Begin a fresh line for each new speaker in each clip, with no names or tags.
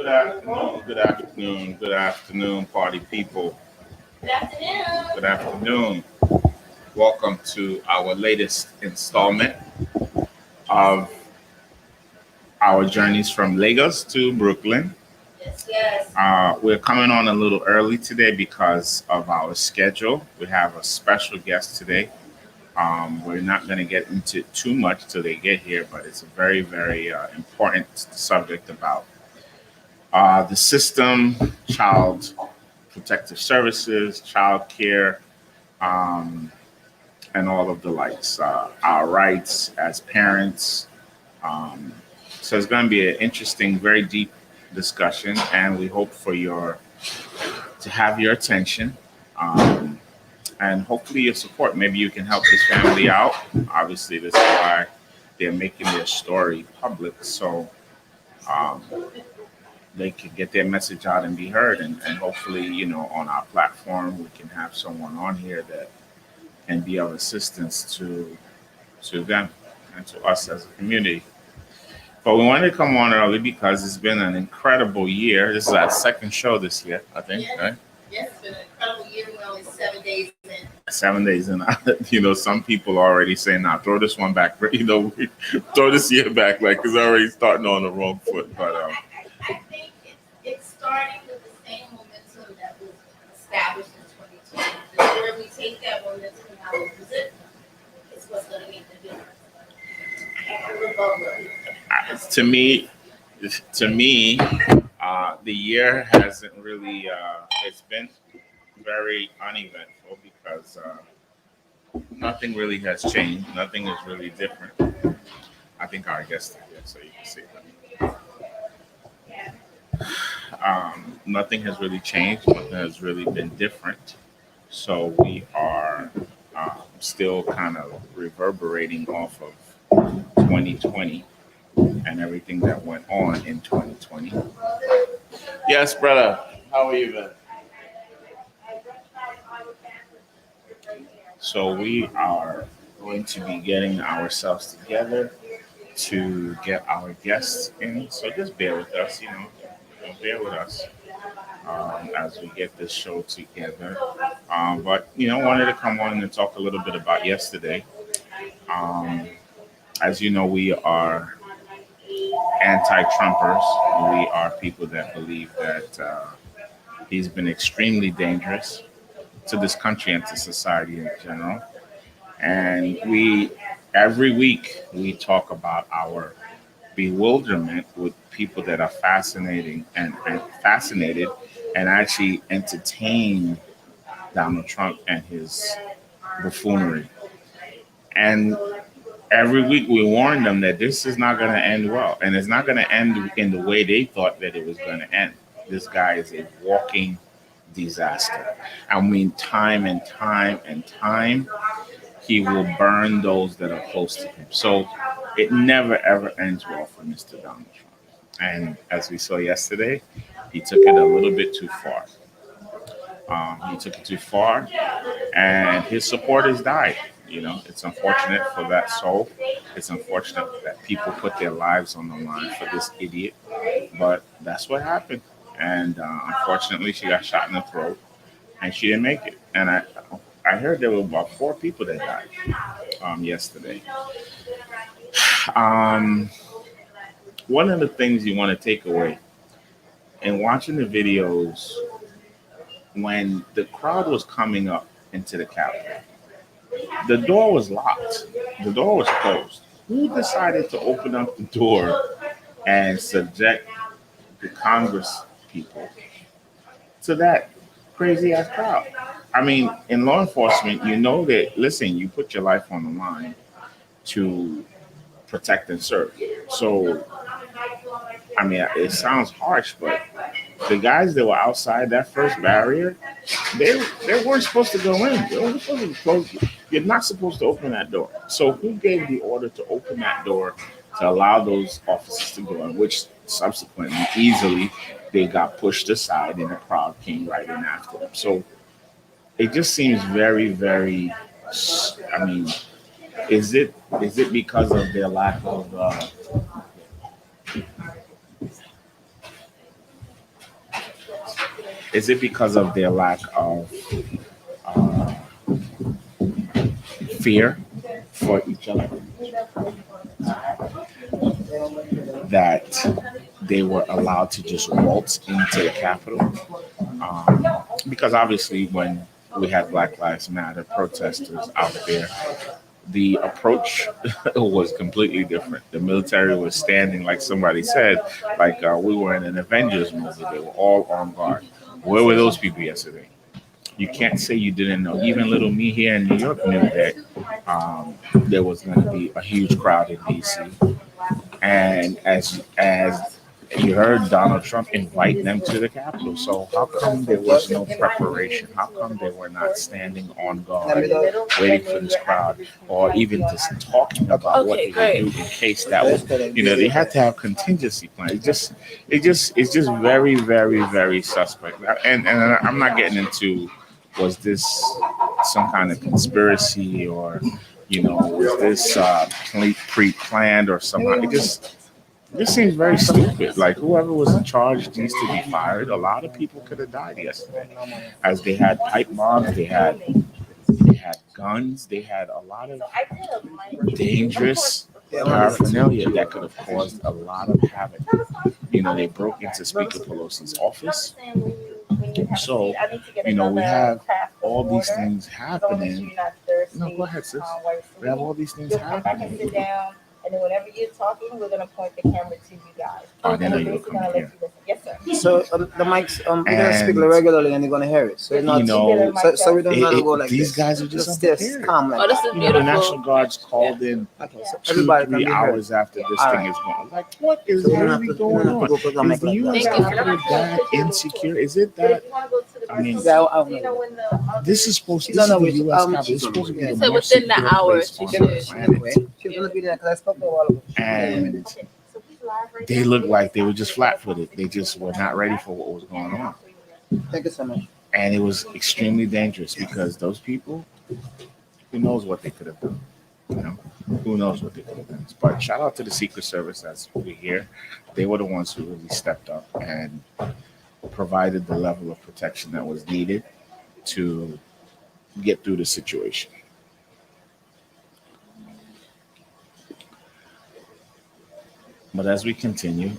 Good afternoon, party people.
Good afternoon.
Good afternoon. Welcome to our latest installment of our journeys from Lagos to Brooklyn.
Yes, yes.
We're coming on a little early today because of our schedule. We have a special guest today. We're not going to get into too much till they get here, but it's a very important subject about the system, child protective services, child care, um, and all of the likes, our rights as parents. Um, so it's going to be an interesting, very deep discussion, and we hope for your to have your attention. Um, and hopefully your support. Maybe you can help this family out. Obviously, this is why they're making their story public. So um, they can get their message out and be heard. And hopefully, on our platform, we can have someone on here that can be of assistance to them and to us as a community. But we wanted to come on early because it's been an incredible year. This is our second show this year, I think,
Yes.
right?
Yes, it's been an incredible year. We're only 7 days in.
7 days in. Some people are already saying, "Now throw this one back." Throw this year back, like it's already starting on the wrong foot. But
I think it's starting with the same momentum that was established in 2020. The where we take that momentum and how we use it is what's going to make the difference.
To me, the year hasn't really. It's been very uneventful because nothing really has changed. Nothing is really different. I think our guest is here, so you can see them. Nothing has really changed. Nothing has really been different. So we are still kind of reverberating off of 2020 and everything that went on in 2020. Yes, brother. How are you, man? So we are going to be getting ourselves together to get our guests in. So just bear with us, bear with us as we get this show together. But wanted to come on and talk a little bit about yesterday. Um, as you know, we are anti-Trumpers. We are people that believe that he's been extremely dangerous to this country and to society in general. And every week, we talk about our bewilderment with people that are fascinated and actually entertain Donald Trump and his buffoonery. And every week we warn them that this is not going to end well, and it's not going to end in the way they thought that it was going to end. This guy is a walking disaster. I mean, time and time and time, he will burn those that are close to him. So it never ever ends well for Mr. Donald Trump. And as we saw yesterday, he took it a little bit too far. He took it too far, and his supporters died. It's unfortunate for that soul. It's unfortunate that people put their lives on the line for this idiot, but that's what happened. And unfortunately, she got shot in the throat, and she didn't make it. And I heard there were about 4 people that died yesterday. Um, One of the things you want to take away in watching the videos when the crowd was coming up into the Capitol, the door was locked. The door was closed. Who decided to open up the door and subject the Congress people to that crazy ass crowd? I mean, in law enforcement, that, listen, you put your life on the line to protect and serve. So, I mean, it sounds harsh, but the guys that were outside that first barrier, they weren't supposed to go in. They weren't supposed to close. You're not supposed to open that door. So who gave the order to open that door to allow those officers to go in, which subsequently, easily, they got pushed aside and the crowd came right in after them. So it just seems very, I mean, is it because of their lack of Is it because of their lack of uh, fear for each other that they were allowed to just waltz into the Capitol? Because obviously, when we had Black Lives Matter protesters out there, the approach was completely different. The military was standing, like somebody said, like we were in an Avengers movie. They were all on guard. Where were those people yesterday? You can't say you didn't know. Even little me here in New York knew that there was going to be a huge crowd in DC. And as you heard Donald Trump invite them to the Capitol. So how come there was no preparation? How come they were not standing on guard, waiting for this crowd, or even just talking about what they would do in case that was, they had to have contingency plans. It's just very, very, very suspect. And I'm not getting into was this some kind of conspiracy or was this pre-planned or something? This seems very stupid. Like whoever was in charge needs to be fired. A lot of people could have died yesterday, as they had pipe bombs, they had guns, they had a lot of dangerous paraphernalia that could have caused a lot of havoc. They broke into Speaker Pelosi's office. So, we have all these things happening. No, go ahead, sis. We have all these things happening.
And then whenever you're talking, we're gonna point the camera to you guys.
Oh, then you're coming here.
Yes, sir.
So the mics, we're gonna speak regularly, and they're gonna hear it. So it's not, so we don't gotta go like
these
this.
guys are just
calm. Like
this is beautiful.
the National Guard's called in
okay, so
2-3 hours after this thing is going. Like, what is really going on? Is the U.S. Capitol that insecure? Is it that? I mean, this is supposed to be the U.S. Capitol. It's supposed to be the
So
most
within the
secure
hour,
place on the planet.
she's gonna be there because I spoke to a while ago.
And they looked like they were just flat-footed. They just were not ready for what was going on.
Thank you so much.
And it was extremely dangerous because those people, who knows what they could have done? Who knows what they could have done? But shout out to the Secret Service that's over here. They were the ones who really stepped up and provided the level of protection that was needed to get through the situation. But as we continue,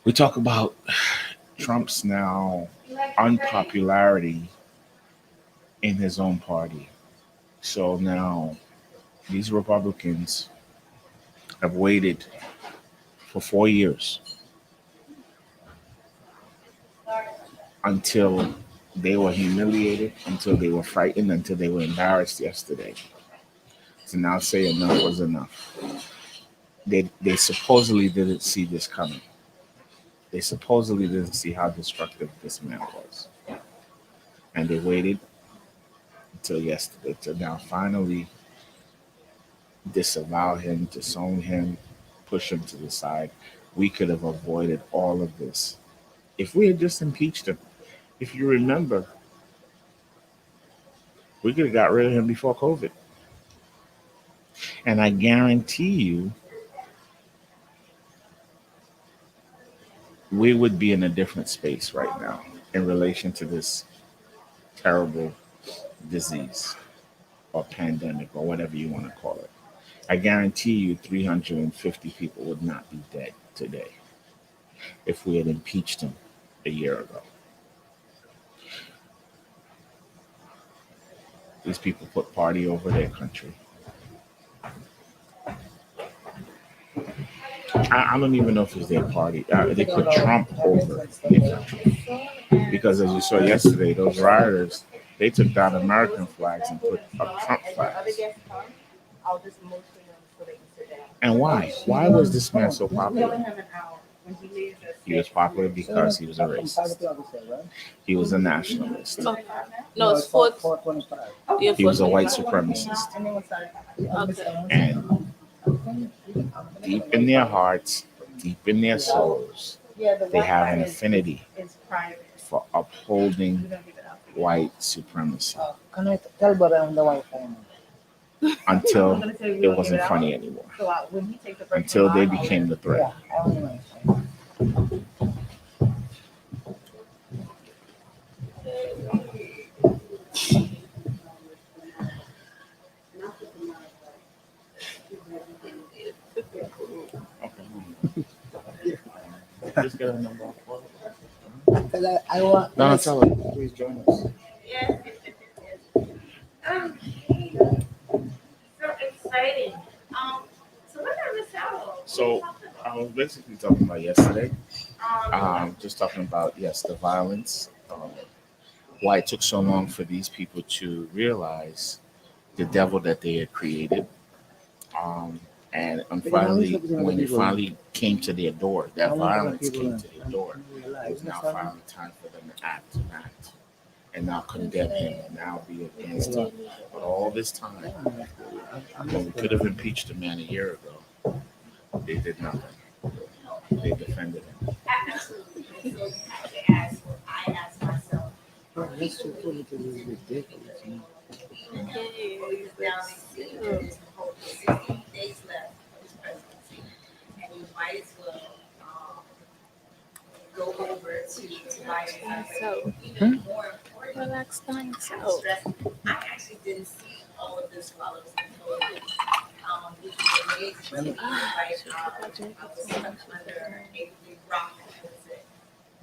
we talk about Trump's now unpopularity in his own party. So now these Republicans have waited for 4 years until they were humiliated, until they were frightened, until they were embarrassed yesterday to now say enough was enough. They supposedly didn't see this coming. They supposedly didn't see how destructive this man was. And they waited until yesterday to now finally disavow him, disown him, push him to the side. We could have avoided all of this if we had just impeached him. If you remember, we could have got rid of him before COVID. And I guarantee you, we would be in a different space right now in relation to this terrible disease or pandemic or whatever you want to call it. I guarantee you 350 people would not be dead today if we had impeached him a year ago. These people put party over their country. I don't even know if it's their party. They put Trump over their country. Because as you saw yesterday, those rioters, they took down American flags and put up Trump flags. And why? Why was this man so popular? He was popular because he was a racist. He was a nationalist.
No, it's 4.
He was a white supremacist.
Okay.
And deep in their hearts, deep in their souls, they have an affinity for upholding white supremacy.
Can I tell about the white family?
Until it wasn't funny anymore. Until they became the threat. just get a number.
Because I want.
Donnatella,
Please join us.
Yes. Okay. So exciting. So what did I miss out on?
So I was basically talking about yesterday.
Um,
Just talking about yes, the violence. Why it took so long for these people to realize the devil that they had created. And finally, when it finally came to their door, that violence came to their door. It was now finally time for them to act and now condemn him and now be against him. But all this time, when we could have impeached the man a year ago, they did nothing. They defended him.
absolutely. And so you have to ask what I ask myself.
This is ridiculous.
He's now 16 days left of his presidency, and you might as well go over to Biden.
So
Even more important,
relax down
I
yourself.
stress, I actually didn't see all of this while I was in Florida. This was amazing to me, right? I was stuck under a big rock, I would say.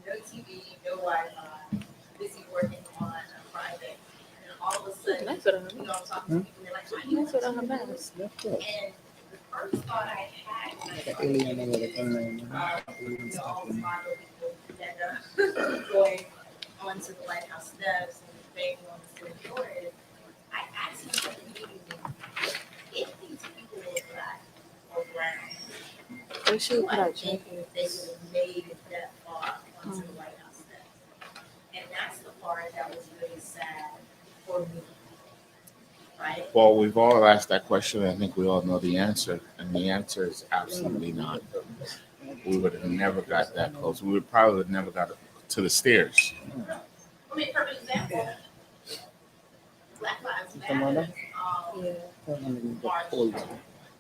No TV, no Wi-Fi, busy working on a project. And all of a sudden,
Nice with
you know, I'm talking to people, they're like, "Why you
Nice with her mask.
And the first thought I had when I
Like
saw
alien over the camera.
all the model people that going onto the White House steps and begging on the city floor, I asked myself immediately, if these people were black or brown,
They should
do
put
I
out
think
jacket.
they would have made it that far onto the White House steps? And that's the part that was really sad for me, right?
Well, we've all asked that question. I think we all know the answer, and the answer is absolutely not. We would have never got that close. We would probably have never got to the stairs.
I mean, perfect example, Black Lives
Come on,
Matter.
Cold.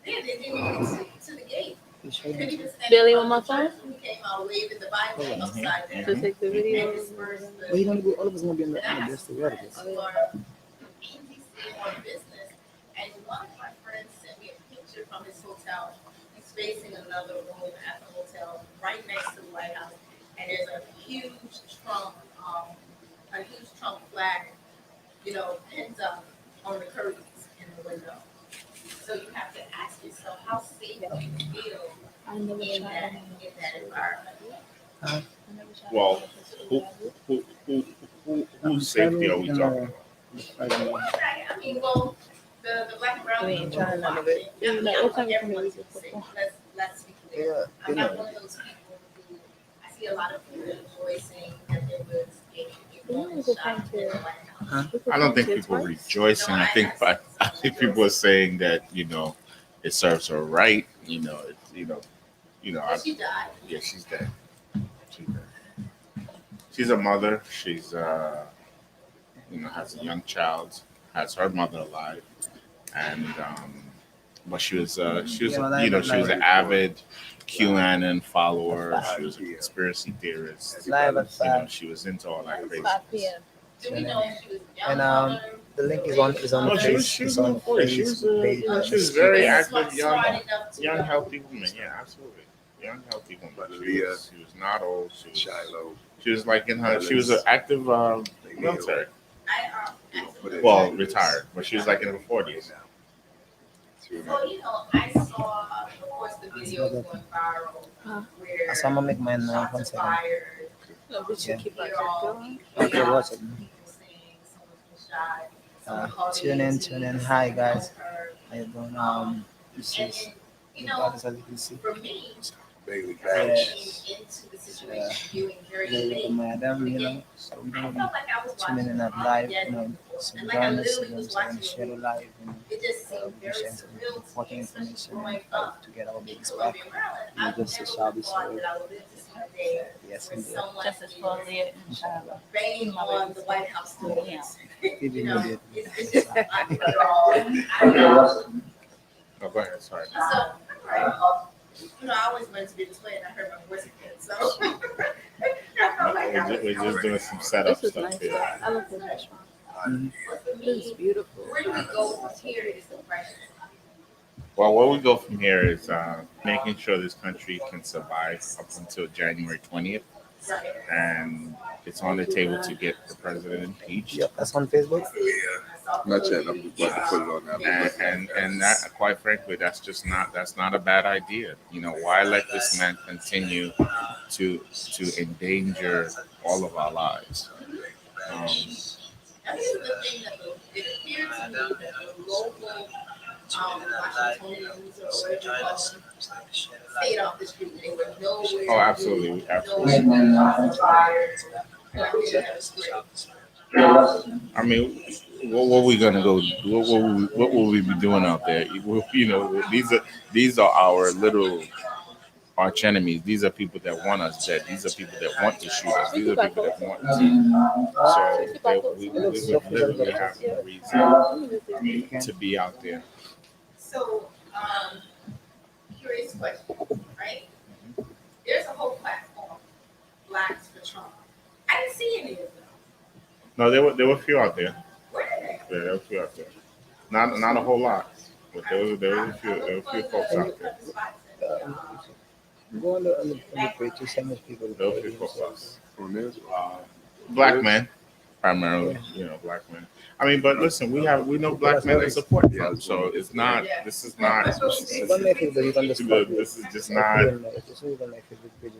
They didn't even get to the gate. Couldn't even stand
Billy
in
on my
front
phone?
of the church. We came out waving the Bible upside down.
To take the video.
And dispersed the
Well, you're gonna be all of us gonna be in the best together.
friends who are in DC on business. And one of my friends sent me a picture from his hotel. He's facing another room at the hotel right next to the White House. And there's a huge Trump flag, pinned up on the curtains in the window. So you have to ask yourself, how safe do you feel
I never
in
tried
that environment?
Well, whose safety are we talking about?
I mean, well, the black and brown
We ain't
people
trying
who
none of
watch
it.
it,
Like, what time
everyone's
can we
safe.
do
Let's be clear. I'm not one of those people who, I see a lot of people rejoicing that there was a woman shot in the White House.
I don't think people are rejoicing. I think people are saying that it serves her right.
But she died.
Yeah, she's dead. She's dead. She's a mother. She's has a young child. Has her mother alive, and but she was she was an avid QAnon follower. She was a conspiracy theorist.
Live at 5.
She was into all that crazy.
5 p.m.
Do we know if she was young?
And the link is on
No,
the
she was
page. It's on the Facebook page.
She was very active,
smart
young,
enough to
young,
know.
healthy woman. Yeah, absolutely, young, healthy woman. She was not old. She was like in her. She was an active military. Well, retired, but she was like in her 40s.
So, I saw, of course, the videos going viral where
So I'm gonna make mine now.
shots
1
are
second.
fired.
No, but you keep
You're
like
all
going.
Okay, watch it.
people saying someone's been shot. Someone called
Tune in,
agencies,
tune in. Hi, guys.
her.
How you doing? This
And
is
then,
as you can see.
for me,
Bailey
I came
Yes.
into the situation viewing very
Very
late.
good, madam. So we're
I
gonna
felt like I was
be tuning
watching
in at live, so
and like I
join us,
literally was watching
share the live, and
It just seemed very
share some
surreal to
important
me, especially
information
growing
and
up
to get our
in
babies back.
Columbia, Maryland.
You
I
just
never
shall be
thought
served.
that I would live to see a day
Yes,
when
indeed.
someone
Just as
is
fully
banging on the White House doors.
Even
You know,
immediate.
it's just I don't know.
Oh, go ahead. Sorry.
So, I always wanted to be the twin. I heard my voice again, so. I felt like I was
We're just doing some setup
This is
stuff
nice.
here.
I love this restaurant.
Mhm.
But for
This is
me,
beautiful.
where do we go from here is the question.
Well, where we go from here is making sure this country can survive up until January 20th,
Right.
and it's on the table to get the president impeached.
Yep, that's on Facebook.
Not yet. I'm just about to put it on there.
And that, quite frankly, that's not a bad idea. You know, why let this man continue to endanger all of our lives?
I think the thing that it appears to me that the local Washingtonians or whatever you call them stayed off the street. They were nowhere.
Oh, absolutely, absolutely. I mean, what we gonna go? What will we be doing out there? You know, these are our little arch enemies. These are people that want us dead. These are people that want to shoot us. These are people that want to. So we would literally have no reason to be out there.
So, curious question, right? There's a whole platform, Blacks for Trump. I didn't see any of them.
No, there were a few out there.
Where are they?
Yeah, there were a few out there. Not a whole lot, but there was a few folks out there.
Go on the page to send those people.
There were a few folks out there.
On this?
Black men, primarily, black men. I mean, but listen, we know black men that support Trump, so it's not. This is not. This is just not.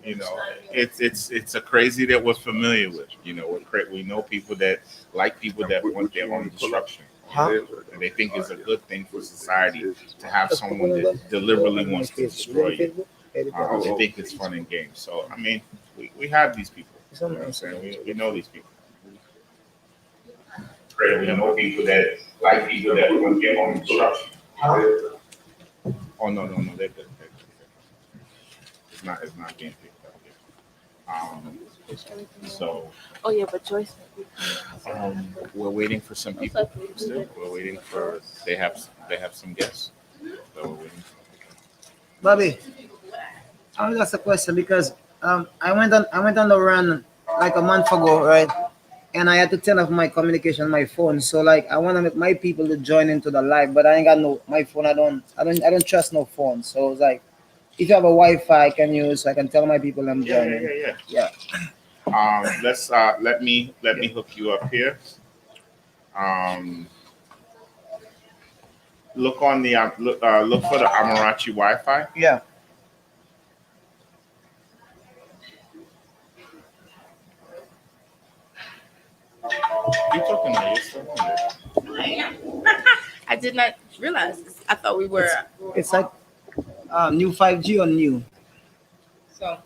You know, it's a crazy that we're familiar with. You know, we know people that want their own destruction. And they think it's a good thing for society to have someone that deliberately wants to destroy you. They think it's fun and games. So I mean, we have these people. You know what I'm saying? We know these people. We know people that like people that want their own destruction. Oh no, they're good. It's not being picked up yet. So.
Oh yeah, but Joyce.
We're waiting for some people. Still, we're waiting for. They have some guests. So we're waiting.
Bobby, I want to ask a question because I went on the run like a month ago, right? And I had to turn off my communication on my phone. So like I want to make my people to join into the live, but I ain't got my phone. I don't trust no phone. So it's like if you have a Wi-Fi I can use, so I can tell my people I'm joining. Yeah.
Let me hook you up here. Look on the look for the Amarachi Wi-Fi.
Yeah.
You talking about yourself?
I did not realize this. I thought we were.
It's like new 5G or new.
So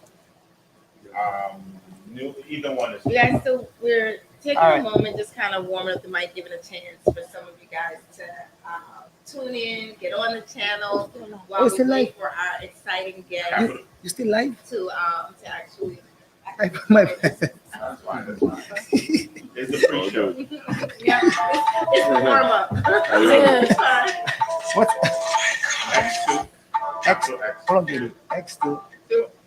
New, either one is.
we guys still we're taking
All right.
a moment, just kind of warming up the mic, giving a chance for some of you guys to tune in, get on the channel while we
still
wait
live?
for our exciting guest
You still live?
to actually.
My
That's fine. It's the pre-show.
Yeah, it's the warm up.
What?
X2.
X. Hold on, baby. X2.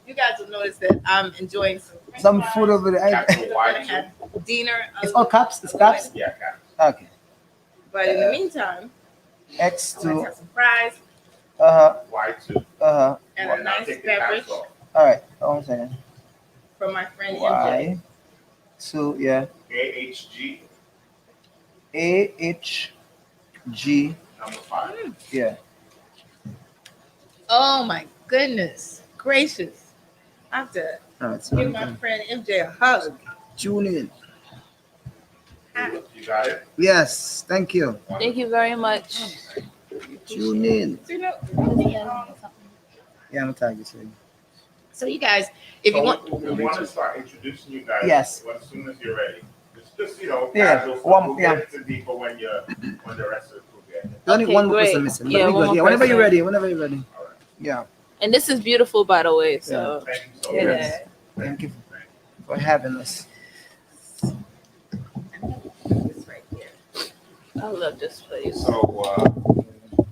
You guys will notice that I'm enjoying
Some food over there.
Capital Y2.
dinner.
It's all caps. It's caps.
Yeah, Cap.
Okay.
But in the meantime, I might
X2.
have some fries
Y2.
and
Well,
a
now
nice
take the
beverage
caps off.
All right. Hold on a second.
from my friend MJ.
Y2. Yeah.
AHG
AHG.
number 5.
Yeah.
Oh my goodness gracious! I have to
All right. So
give my friend MJ a hug.
tune in.
You got it?
Yes. Thank you.
Thank you very much.
Tune in.
So, you know,
Yeah, I'm tagging you.
so you guys, if you want,
we want to start introducing you guys.
Yes.
As soon as you're ready. Just
Yeah,
casual stuff.
one-
We'll
yeah.
get into deeper when the rest of the crew get here.
There's only
Okay,
one more
great.
person missing.
Yeah,
But we
one
good.
more
Yeah, whenever you're
person.
ready. Whenever you're ready.
All right.
Yeah.
And this is beautiful, by the way. So
Thank you so
yeah.
much.
Yes. Thank you for having us.
this right here.
I love this place.
So,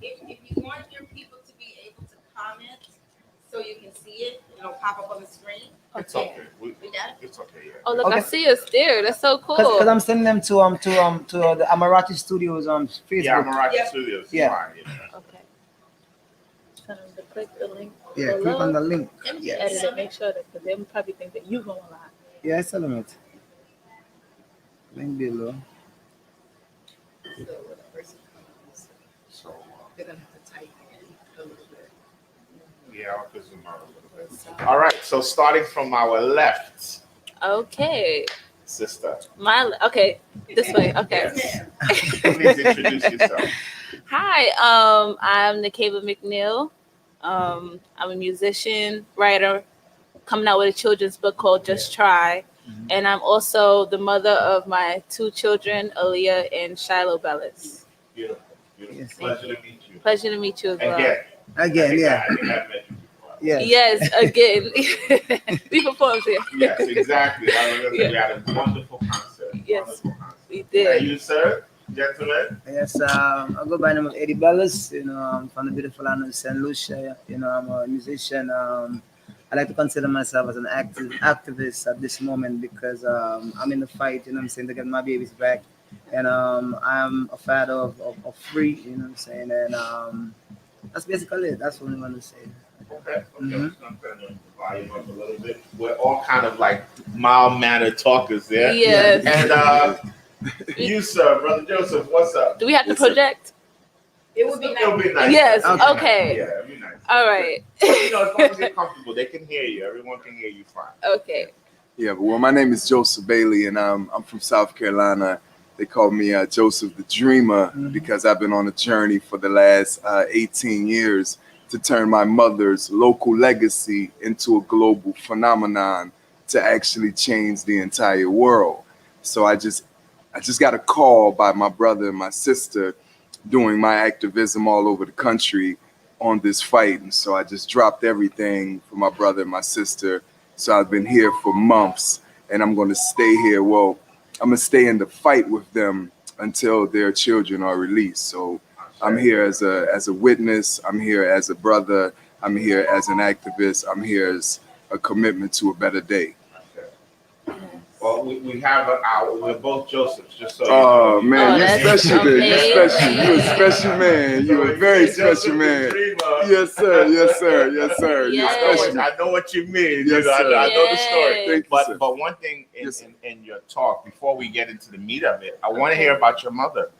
If you want your people to be able to comment, so you can see it, it'll pop up on the screen.
it's okay.
We got it.
It's okay, yeah.
Oh look, I
Okay.
see us there. That's so cool.
Because I'm sending them to the Amarachi Studios on Facebook.
Yeah, Amarachi
Yeah.
Studios.
Yeah.
Fine, yeah.
Okay. click the link.
Yeah,
below.
click on the link.
And
Yes.
edit it. Make sure that because they would probably think that you going live.
Yeah, it's a limit. Link below.
So when a person comes,
So,
they're gonna have to type in a little bit.
yeah, I'll put zoom out a little bit. All right, so starting from our left,
Okay.
sister,
Okay. This way. Okay.
yes. Please introduce yourself.
Hi. I'm Nikaba McNeil. I'm a musician, writer, coming out with a children's book called Just Try. And I'm also the mother of my 2 children, Aaliyah and Shiloh Bellis.
Beautiful, beautiful.
Yes.
Pleasure to meet you.
Pleasure to meet you as well.
Again,
Again, yeah.
I think I've met you before.
Yes.
Yes, again. We performed here.
Yes, exactly. I remember
Yeah.
we had a wonderful concert.
Yes.
Wonderful concert.
We
And
did.
you, sir, gentlemen?
Yes, I go by the name of Eddie Bellis. I'm from the beautiful land of St. Lucia. I'm a musician. I like to consider myself as an activist at this moment because I'm in the fight, I'm saying, to get my babies back. And I'm a father of 3, I'm saying. And that's basically it. That's what I want to say.
Okay.
Mhm.
I'm just gonna turn the volume up a little bit. We're all kind of like mild-mannered talkers there.
Yes.
And you, sir, Brother Joseph, what's up?
Do we have to
Yes, sir.
project?
It would be
It'll
nice.
be nice.
Yes,
It'll be nice.
okay.
Yeah, it'll be nice.
All right.
As long as they're comfortable, they can hear you. Everyone can hear you fine.
Okay.
Yeah, well, my name is Joseph Bailey, and I'm from South Carolina. They call me Joseph the Dreamer because I've been on a journey for the last 18 years to turn my mother's local legacy into a global phenomenon to actually change the entire world. So I just got a call by my brother and my sister doing my activism all over the country on this fight. And so I just dropped everything for my brother and my sister. So I've been here for months, and I'm going to stay here. Well, I'm going to stay in the fight with them until their children are released. So I'm here as a witness. I'm here as a brother. I'm here as an activist. I'm here as a commitment to a better day.
Well, we have an hour. We're both Josephs, just so you
Oh
know.
man,
Oh,
you're
that's
special, man. You're special.
amazing.
You're a special man. You're a very special man. Yes, sir. Yes, sir. Yes, sir. You're
Yes.
special.
I know what you mean.
Yes,
I
sir.
know the story.
Thank you, sir.
But one thing
Yes,
in your talk, before we get into the meat of it, I want to hear about your mother.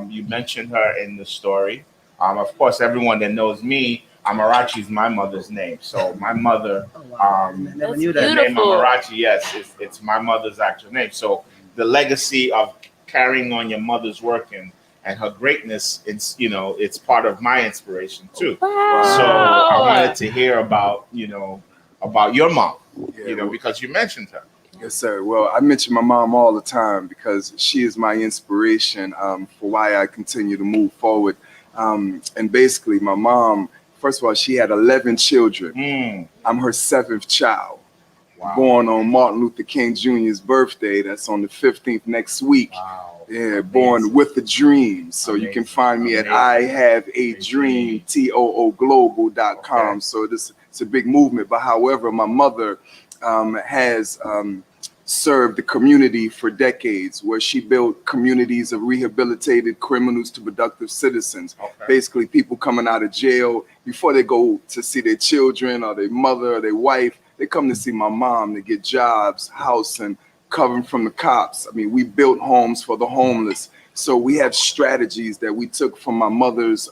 You mentioned her in the story. Of course, everyone that knows me, Amarachi is my mother's name. So my mother,
Oh, wow. Never knew
the
that.
name
Beautiful.
Amarachi, yes, it's my mother's actual name. So the legacy of carrying on your mother's work and her greatness, it's part of my inspiration too.
Wow.
So I wanted to hear about your mom,
Yeah,
because you mentioned her.
yes, sir. Well, I mention my mom all the time because she is my inspiration for why I continue to move forward. And basically, my mom, first of all, she had 11 children. I'm her 7th child.
Wow.
Born on Martin Luther King Jr.'s birthday. That's on the 15th next week.
Wow.
Yeah, born with a dream. So you can find me at IHaveADream, TOOglobal.com.
Okay.
So it's a big movement. But however, my mother has served the community for decades, where she built communities of rehabilitated criminals to productive citizens.
Okay.
Basically, people coming out of jail, before they go to see their children or their mother or their wife, they come to see my mom to get jobs, housing, covering from the cops. I mean, we built homes for the homeless. So we have strategies that we took from my mother's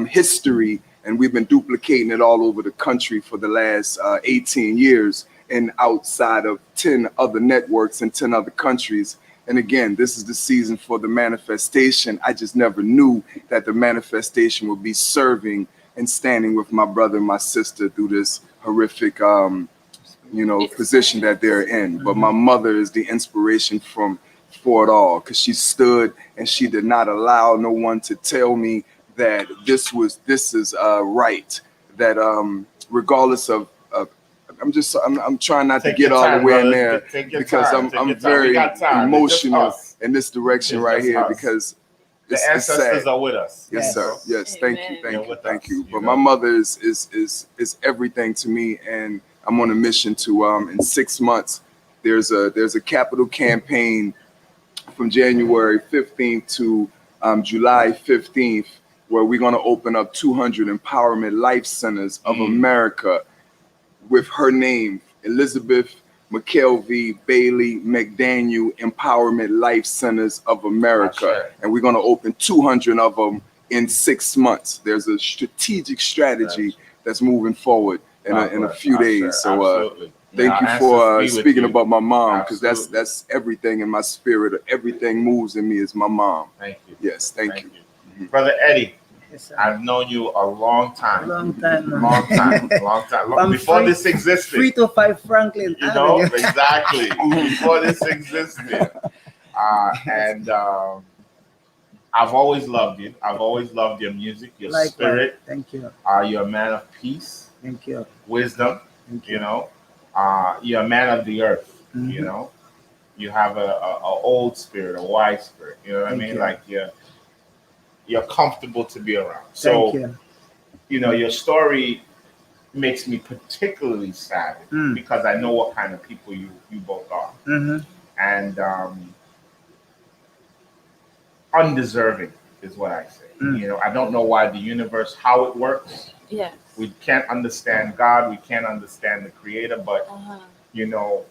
history, and we've been duplicating it all over the country for the last 18 years and outside of 10 other networks in 10 other countries. And again, this is the season for the manifestation. I just never knew that the manifestation would be serving and standing with my brother and my sister through this horrific position that they're in. But my mother is the inspiration for it all, because she stood and she did not allow no one to tell me that this is right. That regardless of I'm trying not
Take
to get
your
all
time,
the way in
brother.
there
Take your
because
time. Take your
I'm
time. We
very
got time.
emotional
It's just us.
in this direction
It's
right
just
here
us.
because
The
it's
ancestors
sad.
are with us.
Yes, sir. Yes, thank you,
Amen.
thank
They're
you,
with
thank
us,
you.
you
But
know.
my mother is everything to me, and I'm on a mission to in 6 months. There's a capital campaign from January 15th to July 15th, where we're going to open up 200 empowerment life centers of America with her name, Elizabeth McKelvey Bailey McDaniel Empowerment Life Centers of America. And we're going to open 200 of them in 6 months. There's a strategic strategy that's moving forward in a few days. So thank you for speaking about my mom, because that's everything in my spirit. Everything moves in me is my mom.
Thank you.
Yes, thank you.
Brother Eddie.
Yes, sir.
I've known you a long time.
Long time, man.
Long time. Before this existed.
325 Franklin.
You know, exactly. Before this existed. And I've always loved you. I've always loved your music, your spirit.
Thank you.
You're a man of peace.
Thank you.
Wisdom.
Thank
you know. You're a man of the earth. You know. You have a old spirit, a wise spirit. You know what I mean? Like you're comfortable to be around. So, you know, your story makes me particularly sad because I know what kind of people you both are. And undeserving is what I say. You know, I don't know why the universe, how it works.
Yes.
We can't understand God. We can't understand the creator, but, you know,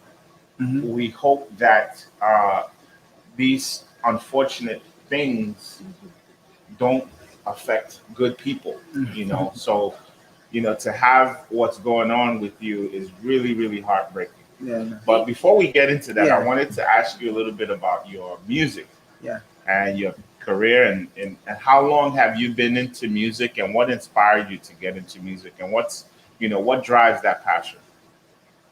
we hope that these unfortunate things don't affect good people, you know. So, you know, to have what's going on with you is really, really heartbreaking. But before we get into that, I wanted to ask you a little bit about your music and your career and how long have you been into music and what inspired you to get into music and what's, you know, what drives that passion?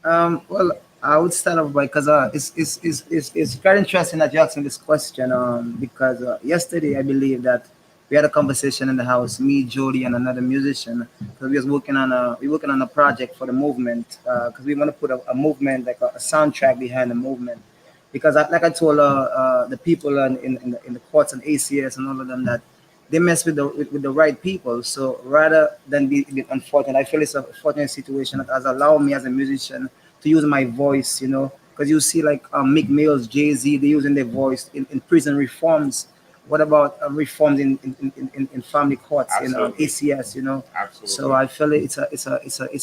Well, I would start off by because it's very interesting that you're asking this question because yesterday I believe that we had a conversation in the house, me, Jody, and another musician, because we was working on a project for the movement because we want to put a movement, like a soundtrack behind the movement. Because like I told the people in the courts and ACS and all of them that they mess with the right people. So rather than be unfortunate, I feel it's a fortunate situation that has allowed me as a musician to use my voice, you know, because you see like Mick Mills, Jay-Z, they're using their voice in prison reforms. What about reforms in family courts, in ACS, you know? Absolutely. So I feel it's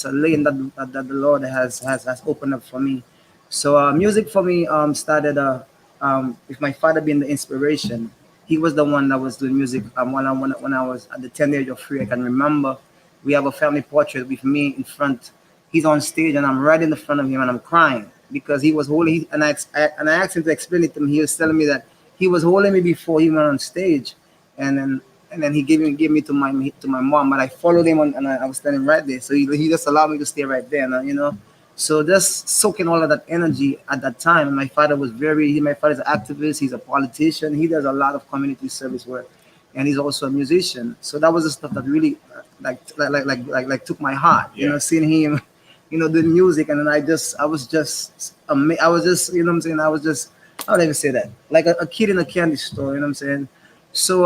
a lane that the Lord has opened up for me. So music for me started with my father being the inspiration. He was the one that was doing music when I was at the tender age of 3. I can remember we have a family portrait with me in front. He's on stage and I'm right in the front of him and I'm crying because he was holding. And I asked him to explain it to me. He was telling me that he was holding me before he went on stage, and then he gave me to my mom. But I followed him and I was standing right there. So he just allowed me to stay right there, you know. So just soaking all of that energy at that time. My father's an activist. He's a politician. He does a lot of community service work, and he's also a musician. So that was the stuff that really like took my heart. You know, seeing him, you know, doing music, and then I was just you know what I'm saying. I was just, how would I even say that? Like a kid in a candy store. You know what I'm saying? So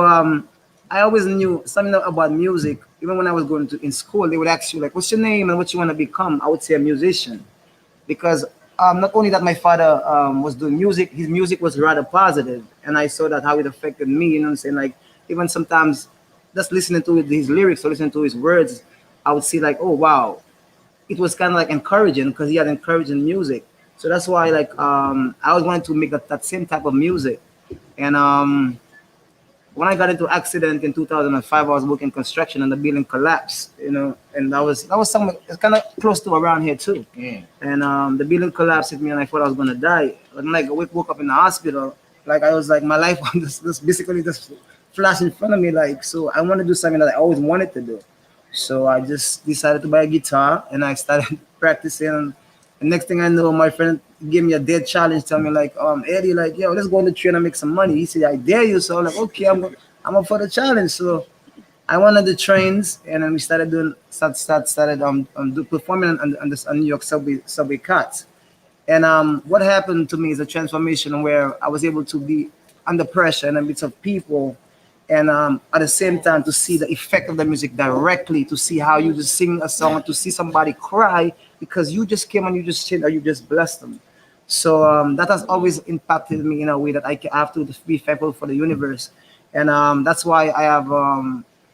I always knew something about music. Even when I was going in school, they would ask you like, "What's your name and what you want to become?" I would say a musician, because not only that my father was doing music, his music was rather positive, and I saw that how it affected me. You know what I'm saying? Like even sometimes just listening to his lyrics or listening to his words, I would see like, oh wow, it was kind of like encouraging because he had encouraging music. So that's why like I was wanting to make that same type of music, and when I got into accident in 2005, I was working construction and the building collapsed, you know, and that was somewhere, it's kind of close to around here too. And the building collapsed with me and I thought I was going to die. And like I woke up in the hospital, like I was like, my life was just basically just flashed in front of me. Like, so I wanted to do something that I always wanted to do. So I just decided to buy a guitar and I started practicing. And next thing I know, my friend gave me a dead challenge, tell me like, Eddie, like, yo, let's go on the train and make some money. He said, I dare you. So I'm like, okay, I'm up for the challenge. So I went on the trains and then we started performing on New York subway carts. And what happened to me is a transformation where I was able to be under pressure in the midst of people, and at the same time to see the effect of the music directly, to see how you just sing a song, to see somebody cry because you just came and you just changed or you just blessed them. So that has always impacted me in a way that I have to be thankful for the universe. And that's why I have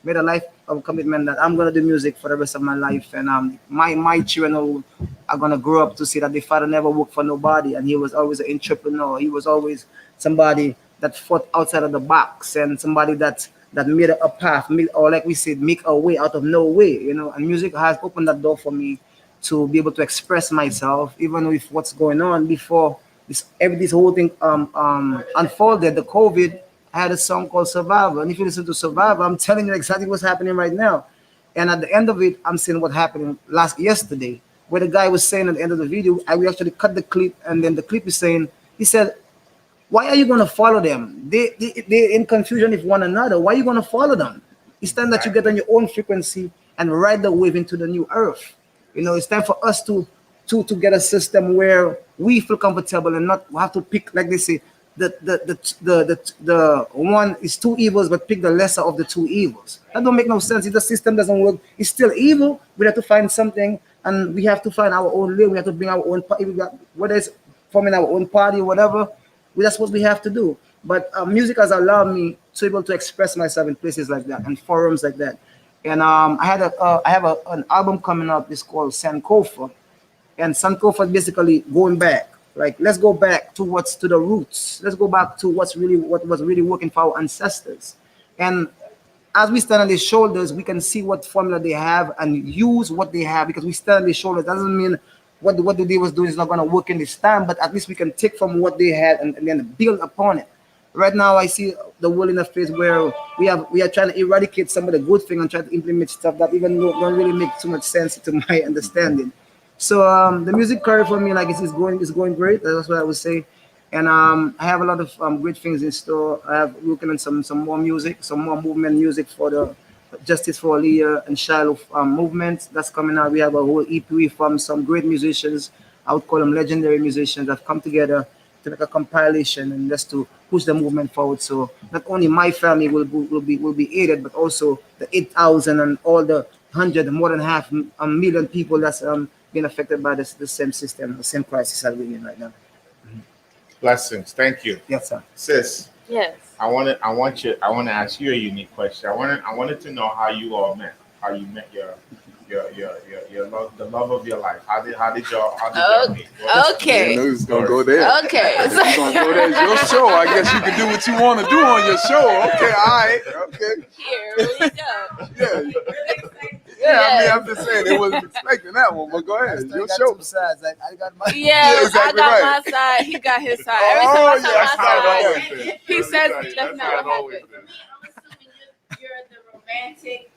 made a life of commitment that I'm gonna do music for the rest of my life, and my children are gonna grow up to see that their father never worked for nobody, and he was always an entrepreneur. He was always somebody that fought outside of the box, and somebody that made a path, or like we said, make a way out of no way, you know. And music has opened that door for me to be able to express myself, even with what's going on before this whole thing unfolded. The COVID, I had a song called Survivor, and if you listen to Survivor, I'm telling you exactly what's happening right now. And at the end of it, I'm seeing what happened yesterday, where the guy was saying at the end of the video, we actually cut the clip, and then the clip is saying, he said, why are you going to follow them? They're in confusion with one another. Why are you going to follow them? It's time that you get on your own frequency and ride the wave into the new earth. You know, it's time for us to get a system where we feel comfortable and not have to pick, like they say, the one is two evils, but pick the lesser of the two evils. That don't make no sense. If the system doesn't work, it's still evil. We have to find something, and we have to find our own way. We have to bring our own, whether it's forming our own party or whatever. That's what we have to do. But music has allowed me to be able to express myself in places like that and forums like that. And I have an album coming up. It's called Sankofa, and Sankofa is basically going back. Like, let's go back to the roots. Let's go back to what was really working for our ancestors. And as we stand on their shoulders, we can see what formula they have and use what they have, because we stand on their shoulders. Doesn't mean what they was doing is not going to work in this time, but at least we can take from what they had and then build upon it. Right now, I see the world in a phase where we are trying to eradicate some of the good things and try to implement stuff that even don't really make too much sense to my understanding. So the music career for me, like, is going great. That's what I would say. And I have a lot of great things in store. I have working on some more music, some more movement music for the Justice for Aaliyah and Shiloh movement that's coming out. We have a whole EP from some great musicians. I would call them legendary musicians that have come together to make a compilation and just to push the movement forward. So not only my family will be aided, but also the 8,000 and all the more than half a million people that's being affected by the same system, the same crisis that we're in right now.
Blessings. Thank you.
Yes, sir.
Sis,
Yes.
I want to ask you a unique question. I wanted to know how you all met. How you met your love, the love of your life. How did y'all meet?
Okay.
I knew he was gonna go there.
Okay.
He's gonna go there. It's your show. I guess you can do what you want to do on your show. Okay, all right. Okay.
Here we go.
Yeah. I mean, I'm just saying they wasn't expecting that one, but go ahead. Your show.
Two sides. I got my
Yeah,
exactly
I got
right.
my side. He got his side.
Oh,
Every time
yeah,
I tell my
that's
side,
how it
he says that's not what happened.
I'm assuming you're the romantic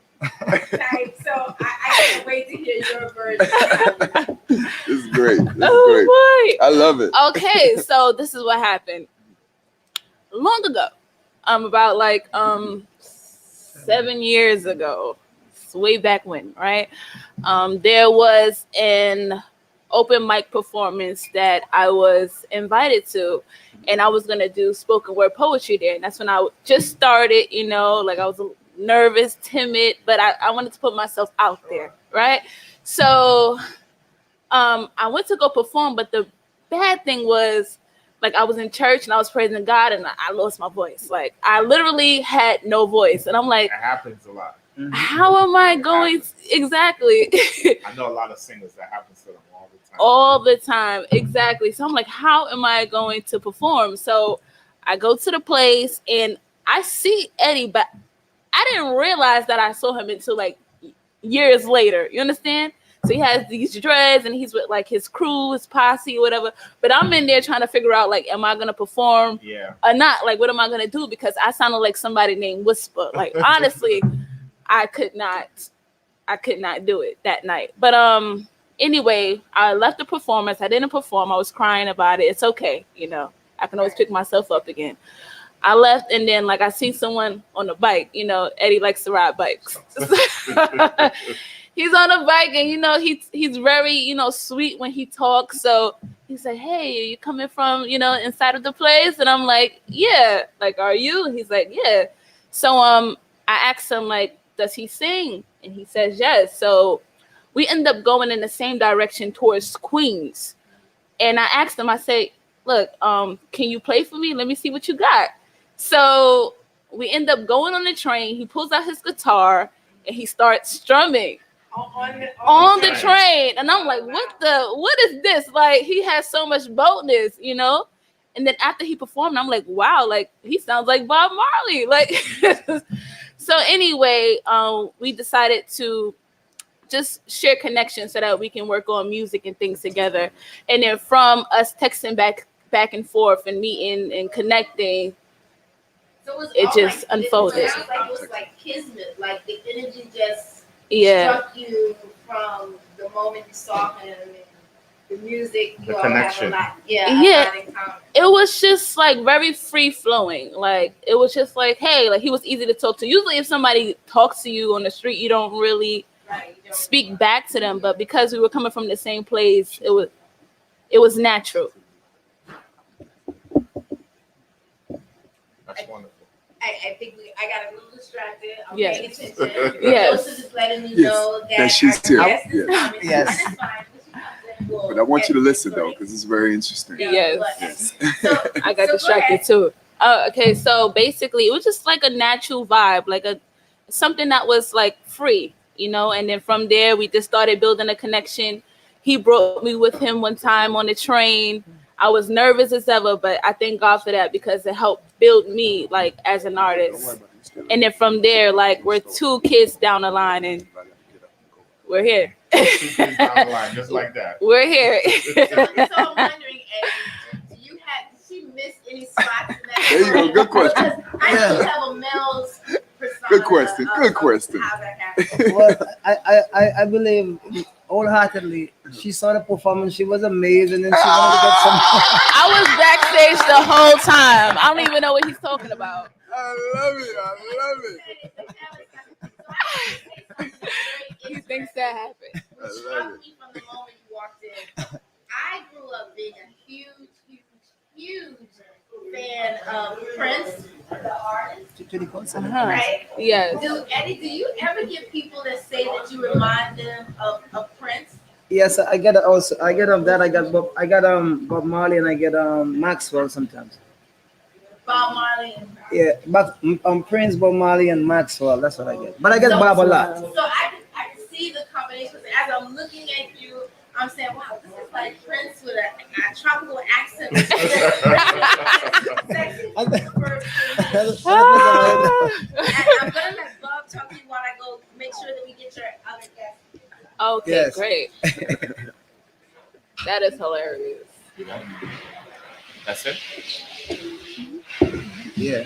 type, so I can't wait to hear your version.
This is great. This is
Oh
great. I love it.
boy. Okay, so this is what happened. Long ago, about like 7 years ago, it's way back when, right? There was an open mic performance that I was invited to, and I was gonna do spoken word poetry there. And that's when I just started, you know, like I was nervous, timid, but I wanted to put myself out there, right? So I went to go perform, but the bad thing was, like, I was in church and I was praising God and I lost my voice. Like, I literally had no voice. And I'm like,
That happens a lot.
how am I going exactly?
I know a lot of singers that happens to them all the time.
All the time, exactly. So I'm like, how am I going to perform? So I go to the place and I see Eddie, but I didn't realize that I saw him until like years later. You understand? So he has these dreads and he's with like his crew, his posse, whatever. But I'm in there trying to figure out, like, am I gonna perform or not? Like, what am I gonna do? Because I sounded like somebody named Whisper. Like, honestly, I could not do it that night. But anyway, I left the performance. I didn't perform. I was crying about it. It's okay, you know. I can always pick myself up again. I left, and then, like, I see someone on a bike. You know, Eddie likes to ride bikes. He's on a bike, and, you know, he's very, you know, sweet when he talks. So he said, hey, you coming from, you know, inside of the place? And I'm like, yeah. Like, are you? And he's like, yeah. So I asked him, like, does he sing? And he says yes. So we end up going in the same direction towards Queens. And I asked him, I say, look, can you play for me? Let me see what you got. So we end up going on the train. He pulls out his guitar and he starts strumming on the train. And I'm like, what is this? Like, he has so much boldness, you know? And then after he performed, I'm like, wow, like, he sounds like Bob Marley. Like, so anyway, we decided to just share connections so that we can work on music and things together. And then from us texting back and forth and meeting and connecting,
So
it just unfolded.
It was like kismet, like the energy just
Yeah.
struck you from the moment you saw him and the music.
The
You all
connection.
have a lot,
Yeah.
a lot in common.
It was just like very free flowing. Like, it was just like, hey, like, he was easy to talk to. Usually if somebody talks to you on the street, you don't really
Right, you don't-
speak back to them. But because we were coming from the same place, it was natural.
That's wonderful.
I think I got a little distracted. I'm
Yes.
paying attention.
Yes.
Joseph is letting me
Yes,
know
that
that
she's
our
here.
guest is
Yes.
coming.
Yes.
That's fine. When she comes in, we'll
But I want you to
get
listen
into
though,
it.
because it's very interesting.
Yeah,
Yes.
but-
Yes.
So,
I got
so
distracted
go ahead.
too. Okay, so basically it was just like a natural vibe, like something that was like free, you know. And then from there we just started building a connection. He brought me with him one time on the train. I was nervous as ever, but I thank God for that because it helped build me like as an artist. And then from there, like, we're 2 kids down the line and we're here.
Just like that.
We're here.
So I'm wondering, Eddie, did she miss any spots in that?
There you go. Good question.
Because I know you have a male's persona.
Good question. Good question.
How that happened.
Well, I believe wholeheartedly. She saw the performance. She was amazing, and she wanted to get some.
I was backstage the whole time. I don't even know what he's talking about.
I love it.
He thinks that happened.
I love
Struck
it.
me from the moment you walked in. I grew up being a huge fan of Prince, the artist,
To the concert.
right?
Yes.
Eddie, do you ever get people that say that you remind them of Prince?
Yes, I get also. I get that. I got Bob Marley, and I get Maxwell sometimes.
Bob Marley and
Yeah, but Prince, Bob Marley, and Maxwell. That's what I get. But I get Bob a lot.
So I can see the combination. As I'm looking at you, I'm saying, wow, this is like Prince with a tropical accent. Sexy first. And I'm gonna let Bob talk to you while I go make sure that we get your other guests.
Okay,
Yes.
great. That is hilarious.
That's it.
Yeah,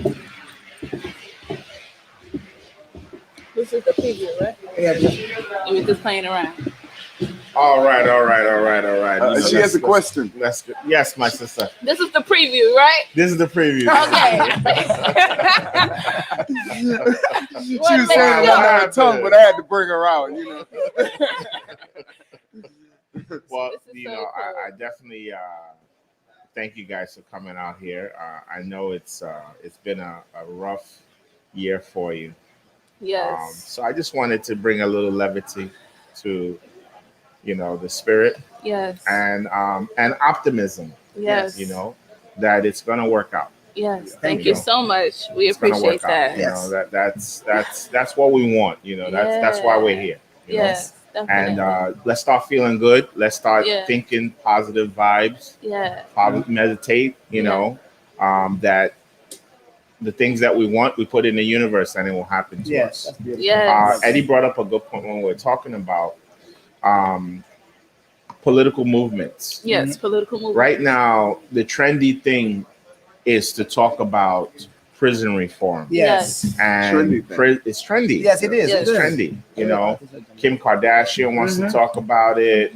This is the preview, right?
yeah.
You were just playing around.
All right.
She has a question.
Yes, my sister.
This is the preview, right?
This is the preview.
She was saying it on her tongue, but I had to bring her out, you know.
Well,
This is
you
so
know,
cool.
I definitely thank you guys for coming out here. I know it's been a rough year for you.
Yes.
So I just wanted to bring a little levity to, you know, the spirit
Yes.
and optimism.
Yes.
You know, that it's gonna work out.
Yes.
Thank
Thank
you.
you so much. We
It's gonna
appreciate
work out.
that.
You
Yes.
know, that's what we want. You know, that's why we're here. You know?
Yes. Definitely.
And let's start feeling good. Let's start
Yeah.
thinking positive vibes.
yeah.
Meditate. You know, that the things that we want, we put in the universe, and it will happen to
Yes,
us.
that's beautiful.
Yes.
Eddie brought up a good point when we were talking about political movements.
Yes. Political movement.
Right now, the trendy thing is to talk about prison reform.
Yes.
And
Trendy thing.
it's trendy.
Yes, it is.
Yes.
It's
It is.
trendy. You know, Kim Kardashian wants to talk about it.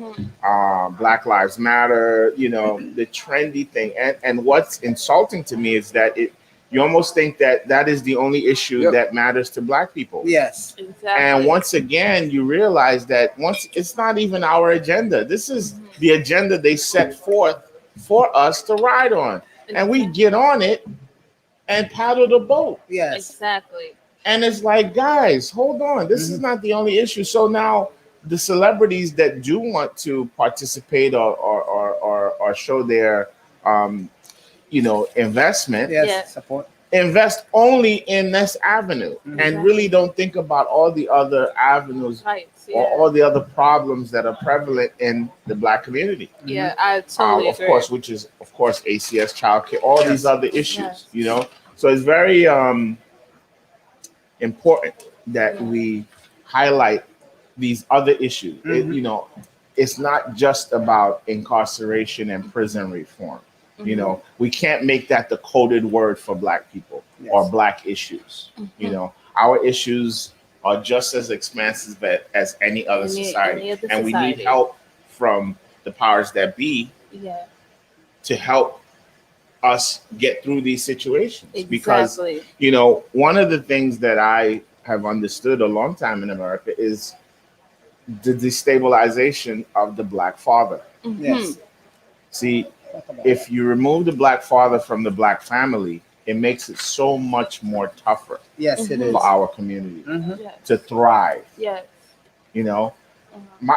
Black Lives Matter. You know, the trendy thing. And what's insulting to me is that you almost think that is the only issue
Yep.
that matters to Black people.
Yes.
Exactly.
And once again, you realize that it's not even our agenda. This is the agenda they set forth for us to ride on. And we get on it and paddle the boat.
Yes.
Exactly.
And it's like, guys, hold on. This is not the only issue. So now the celebrities that do want to participate or show their investment,
Yes.
Yeah.
Support.
invest only in this avenue and really don't think about all the other avenues
Heights,
or all the other problems that are prevalent in the Black community.
Yeah, I totally
Of
agree.
course, which is of course ACS, childcare, all these other issues.
Yes.
You know, so it's very important that we highlight these other issues. You know, it's not just about incarceration and prison reform. You know, we can't make that the coded word for Black people or Black issues. You know, our issues are just as expansive as any other society, and we need help from the powers that be to help us get through these situations. Because, you know, one of the things that I have understood a long time in America is the destabilization of the Black father.
Yes.
See, if you remove the Black father from the Black family, it makes it so much more tougher
Yes, it is.
for our community to thrive.
Yes.
You know,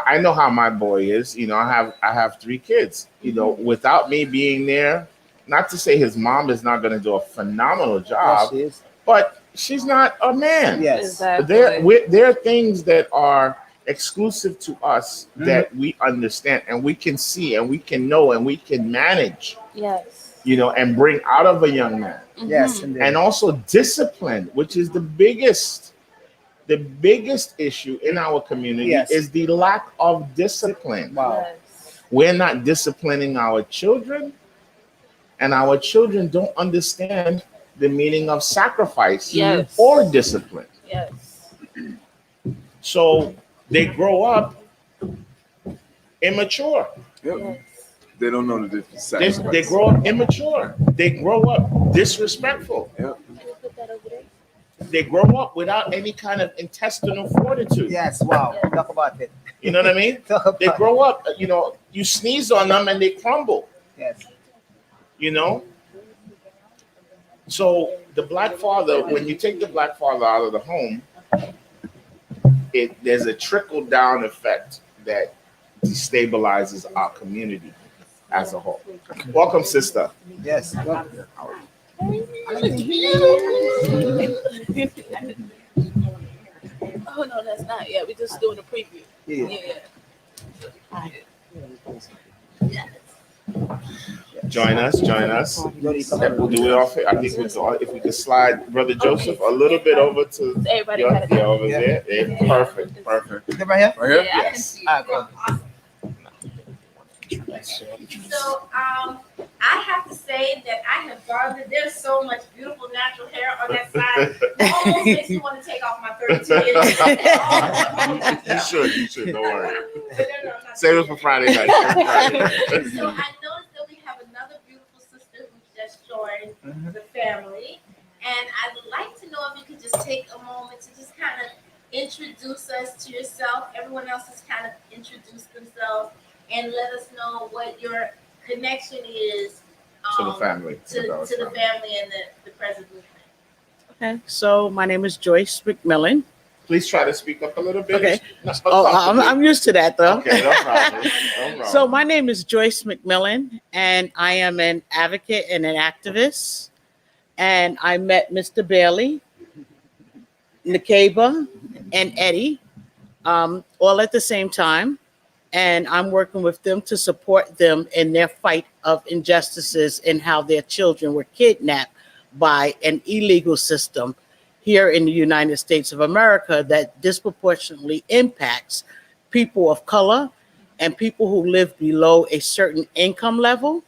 I know how my boy is. You know, I have 3 kids. You know, without me being there, not to say his mom is not going to do a phenomenal job,
Yes, she is.
but she's not a man.
Yes.
Exactly.
There are things that are exclusive to us that we understand and we can see and we can know and we can manage.
Yes.
You know, and bring out of a young man.
Yes, indeed.
And also discipline, which is the biggest issue in our community is the lack of discipline.
Wow.
Yes.
We're not disciplining our children, and our children don't understand the meaning of sacrifice or discipline.
Yes.
So they grow up immature.
Yes.
They don't know the difference.
They grow up immature. They grow up disrespectful.
Yep.
They grow up without any kind of intestinal fortitude.
Yes, wow. Talk about it.
You know what I mean?
Talk about
They grow up, you know, you sneeze on them and they crumble,
Yes.
you know? So the Black father, when you take the Black father out of the home, there's a trickle down effect that destabilizes our community as a whole. Welcome, sister.
Yes. Well,
Oh no, that's not yet. We're just doing a preview.
yeah.
Join us. We'll do it off. I think if we could slide Brother Joseph a little bit over to
Everybody got it.
over there. Perfect.
Is it right here?
Right here?
Yeah, I can
Yes.
see.
Ah, cool.
So I have to say that I have garnered. There's so much beautiful natural hair on that side. It almost makes me want to take off my 32 inches.
You should. Don't worry.
But no, I'm not
Save
doing
it for
that.
Friday night.
So I noticed that we have another beautiful sister who just joined the family. And I'd like to know if you could just take a moment to just kind of introduce us to yourself. Everyone else has kind of introduced themselves and let us know what your connection is
To the family.
to the family and the present movement.
Okay, so my name is Joyce McMillan.
Please try to speak up a little bit.
Okay.
Not
Oh,
comfortably.
I'm used to that though.
Okay, no problem. No problem.
So my name is Joyce McMillan, and I am an advocate and an activist. And I met Mr. Bailey, Nakeba, and Eddie all at the same time. And I'm working with them to support them in their fight of injustices and how their children were kidnapped by an illegal system here in the United States of America that disproportionately impacts people of color and people who live below a certain income level,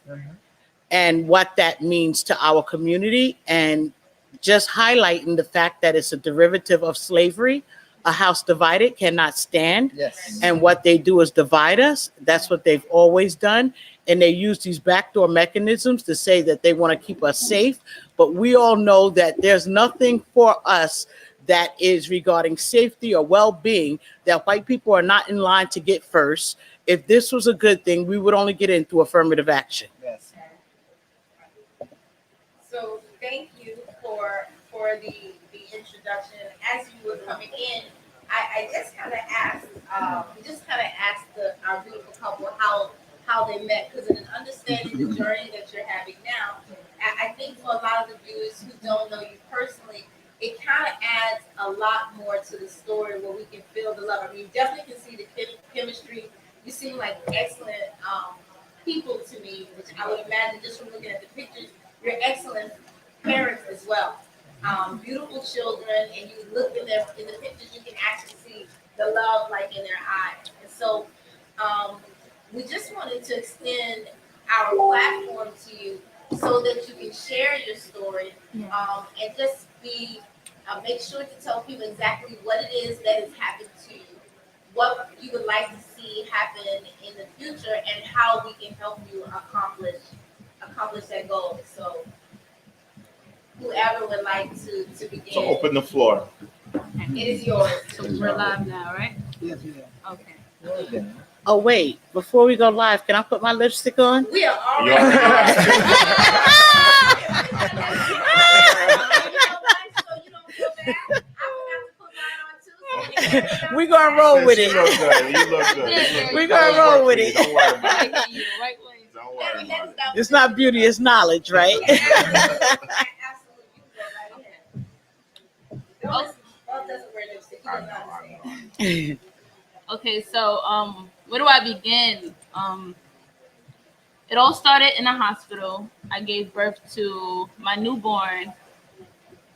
and what that means to our community, and just highlighting the fact that it's a derivative of slavery. A house divided cannot stand.
Yes.
And what they do is divide us. That's what they've always done. And they use these backdoor mechanisms to say that they want to keep us safe. But we all know that there's nothing for us that is regarding safety or well-being that white people are not in line to get first. If this was a good thing, we would only get into affirmative action.
Yes.
So thank you for the introduction. As you were coming in, I just kind of asked, our beautiful couple how they met, because in understanding the journey that you're having now, I think for a lot of the viewers who don't know you personally, it kind of adds a lot more to the story where we can feel the love. I mean, you definitely can see the chemistry. You seem like excellent people to me, which I would imagine just from looking at the pictures, you're excellent parents as well. Beautiful children, and you look in the pictures, you can actually see the love like in their eyes. And so we just wanted to extend our platform to you so that you can share your story and just make sure to tell people exactly what it is that has happened to you, what you would like to see happen in the future, and how we can help you accomplish that goal. So whoever would like to begin.
So open the floor.
It is yours.
So we're live now, right?
Yes, yeah.
Okay.
Oh wait, before we go live, can I put my lipstick on?
We are already.
You're live.
So you don't feel bad. I forgot to put mine on too.
We're gonna roll with
You
it.
look good. You look good.
We're gonna roll with it.
Don't worry about
I
it.
get you the right way.
Don't worry about it.
It's not beauty, it's knowledge, right?
Absolutely. Don't doesn't wear lipstick. He
I
does
know,
not
I
understand.
know.
Okay, so where do I begin? It all started in a hospital. I gave birth to my newborn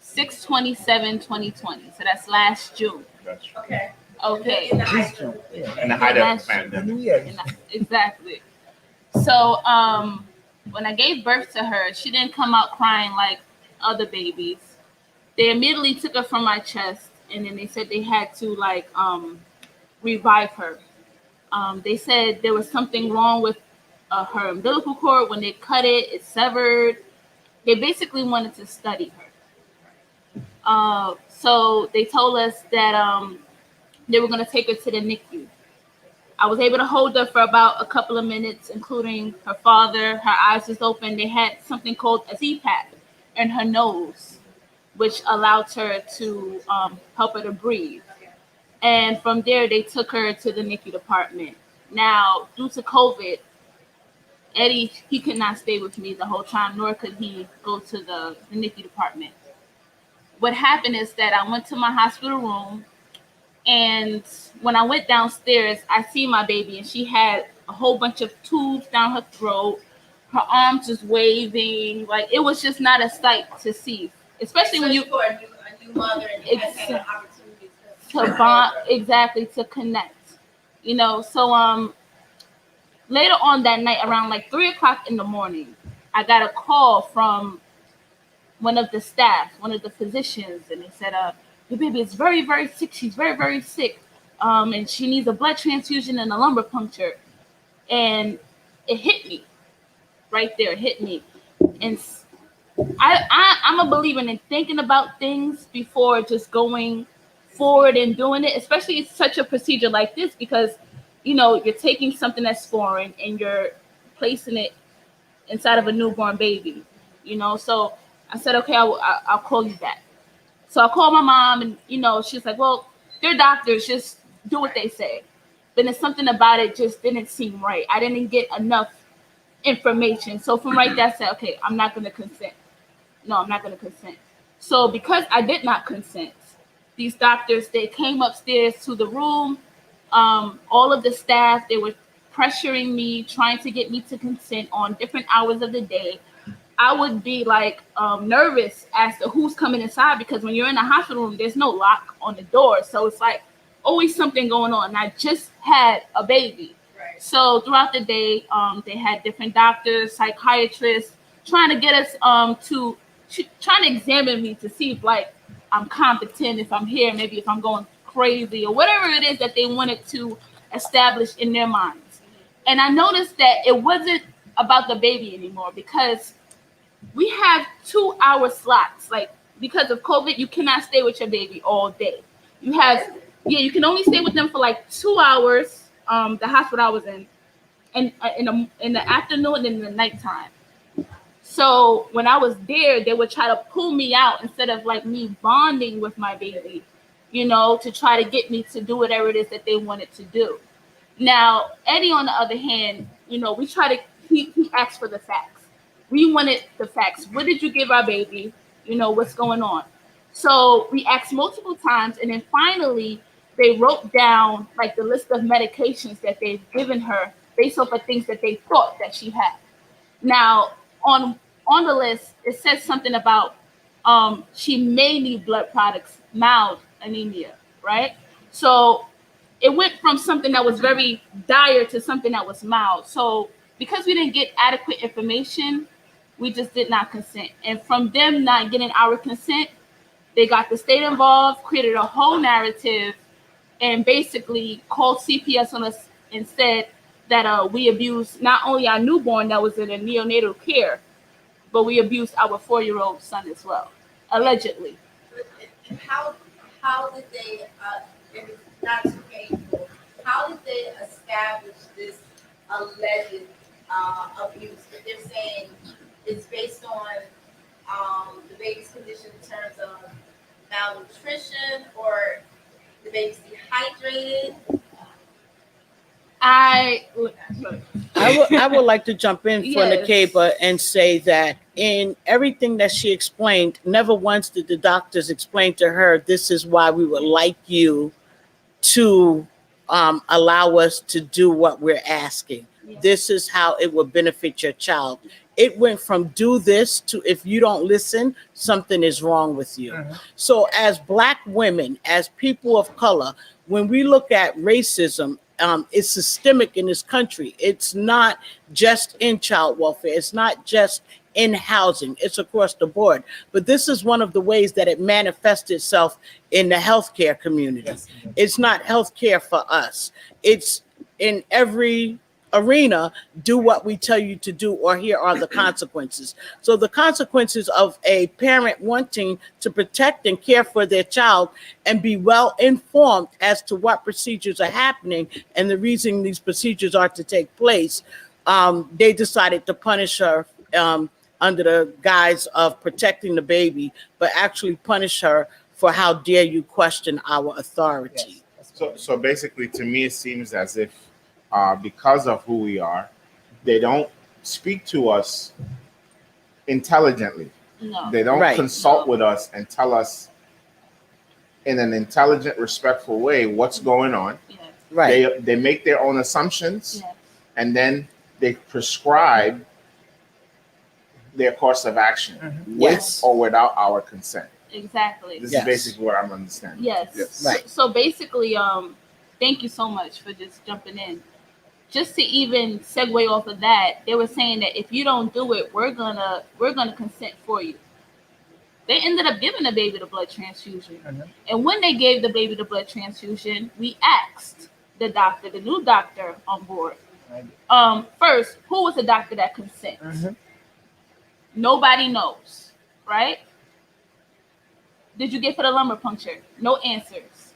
6/27/2020. So that's last June.
That's true.
Okay.
Okay.
In the high school.
In the height of the pandemic.
Exactly. So when I gave birth to her, she didn't come out crying like other babies. They immediately took her from my chest, and then they said they had to revive her. They said there was something wrong with her umbilical cord. When they cut it, it severed. They basically wanted to study her. So they told us that they were going to take her to the NICU. I was able to hold her for about a couple of minutes, including her father. Her eyes was open. They had something called a CPAP in her nose, which allowed her to help her to breathe. And from there, they took her to the NICU department. Now, due to COVID, Eddie, he could not stay with me the whole time, nor could he go to the NICU department. What happened is that I went to my hospital room, and when I went downstairs, I see my baby, and she had a whole bunch of tubes down her throat. Her arms just waving. Like, it was just not a sight to see, especially when you
for a new mother and you had an opportunity
to bond, exactly, to connect. So later on that night, around like 3:00 in the morning, I got a call from one of the staff, one of the physicians, and they said, your baby is very, very sick. She's very, very sick. And she needs a blood transfusion and a lumbar puncture. And it hit me right there. It hit me. And I'm a believer in thinking about things before just going forward and doing it, especially such a procedure like this, because you're taking something that's foreign and you're placing it inside of a newborn baby. So I said, okay, I'll call you back. So I called my mom, and she's like, well, they're doctors, just do what they say. But there's something about it just didn't seem right. I didn't get enough information. So from right there, I said, okay, I'm not going to consent. No, I'm not going to consent. So because I did not consent, these doctors, they came upstairs to the room. All of the staff, they were pressuring me, trying to get me to consent on different hours of the day. I would be nervous as to who's coming inside, because when you're in a hospital room, there's no lock on the door. So it's like always something going on. And I just had a baby.
Right.
So throughout the day, they had different doctors, psychiatrists, trying to get us trying to examine me to see if I'm competent, if I'm here, maybe if I'm going crazy or whatever it is that they wanted to establish in their minds. And I noticed that it wasn't about the baby anymore, because we have 2-hour slots. Because of COVID, you cannot stay with your baby all day. You can only stay with them for 2 hours. The hospital I was in the afternoon and in the nighttime. So when I was there, they would try to pull me out instead of me bonding with my baby, to try to get me to do whatever it is that they wanted to do. Now, Eddie, on the other hand, he asked for the facts. We wanted the facts. What did you give our baby? What's going on? So we asked multiple times, and then finally they wrote down like the list of medications that they've given her based off of things that they thought that she had. Now, on the list, it says something about she may need blood products, mild anemia, right? So it went from something that was very dire to something that was mild. So because we didn't get adequate information, we just did not consent. And from them not getting our consent, they got the state involved, created a whole narrative, and basically called CPS on us and said that we abused not only our newborn that was in a neonatal care, but we abused our 4-year-old son as well, allegedly.
And how did they, if it's not too painful, how did they establish this alleged abuse? If they're saying it's based on the baby's condition in terms of malnutrition or the baby's dehydrated.
I would like to jump in for
Yes.
Nakeba and say that in everything that she explained, never once did the doctors explain to her, this is why we would like you to allow us to do what we're asking.
Yeah.
This is how it will benefit your child. It went from do this to if you don't listen, something is wrong with you. So as Black women, as people of color, when we look at racism, it's systemic in this country. It's not just in child welfare. It's not just in housing. It's across the board. But this is one of the ways that it manifests itself in the healthcare community.
Yes.
It's not healthcare for us. It's in every arena, do what we tell you to do, or here are the consequences. So the consequences of a parent wanting to protect and care for their child and be well informed as to what procedures are happening and the reason these procedures are to take place, they decided to punish her under the guise of protecting the baby, but actually punish her for how dare you question our authority.
Yes.
So basically, to me, it seems as if because of who we are, they don't speak to us intelligently.
No.
They don't
Right.
consult with us and tell us in an intelligent, respectful way what's going on.
Yeah.
Right.
They make their own assumptions,
Yeah.
and then they prescribe their course of action with
Yes.
or without our consent.
Exactly.
This
Yes.
is basically what I'm understanding.
Yes.
Yes.
Right.
So basically, thank you so much for just jumping in. Just to even segue off of that, they were saying that if you don't do it, we're gonna consent for you. They ended up giving the baby the blood transfusion. And when they gave the baby the blood transfusion, we asked the doctor, the new doctor on board, first, who was the doctor that consents? Nobody knows, right? Did you get for the lumbar puncture? No answers.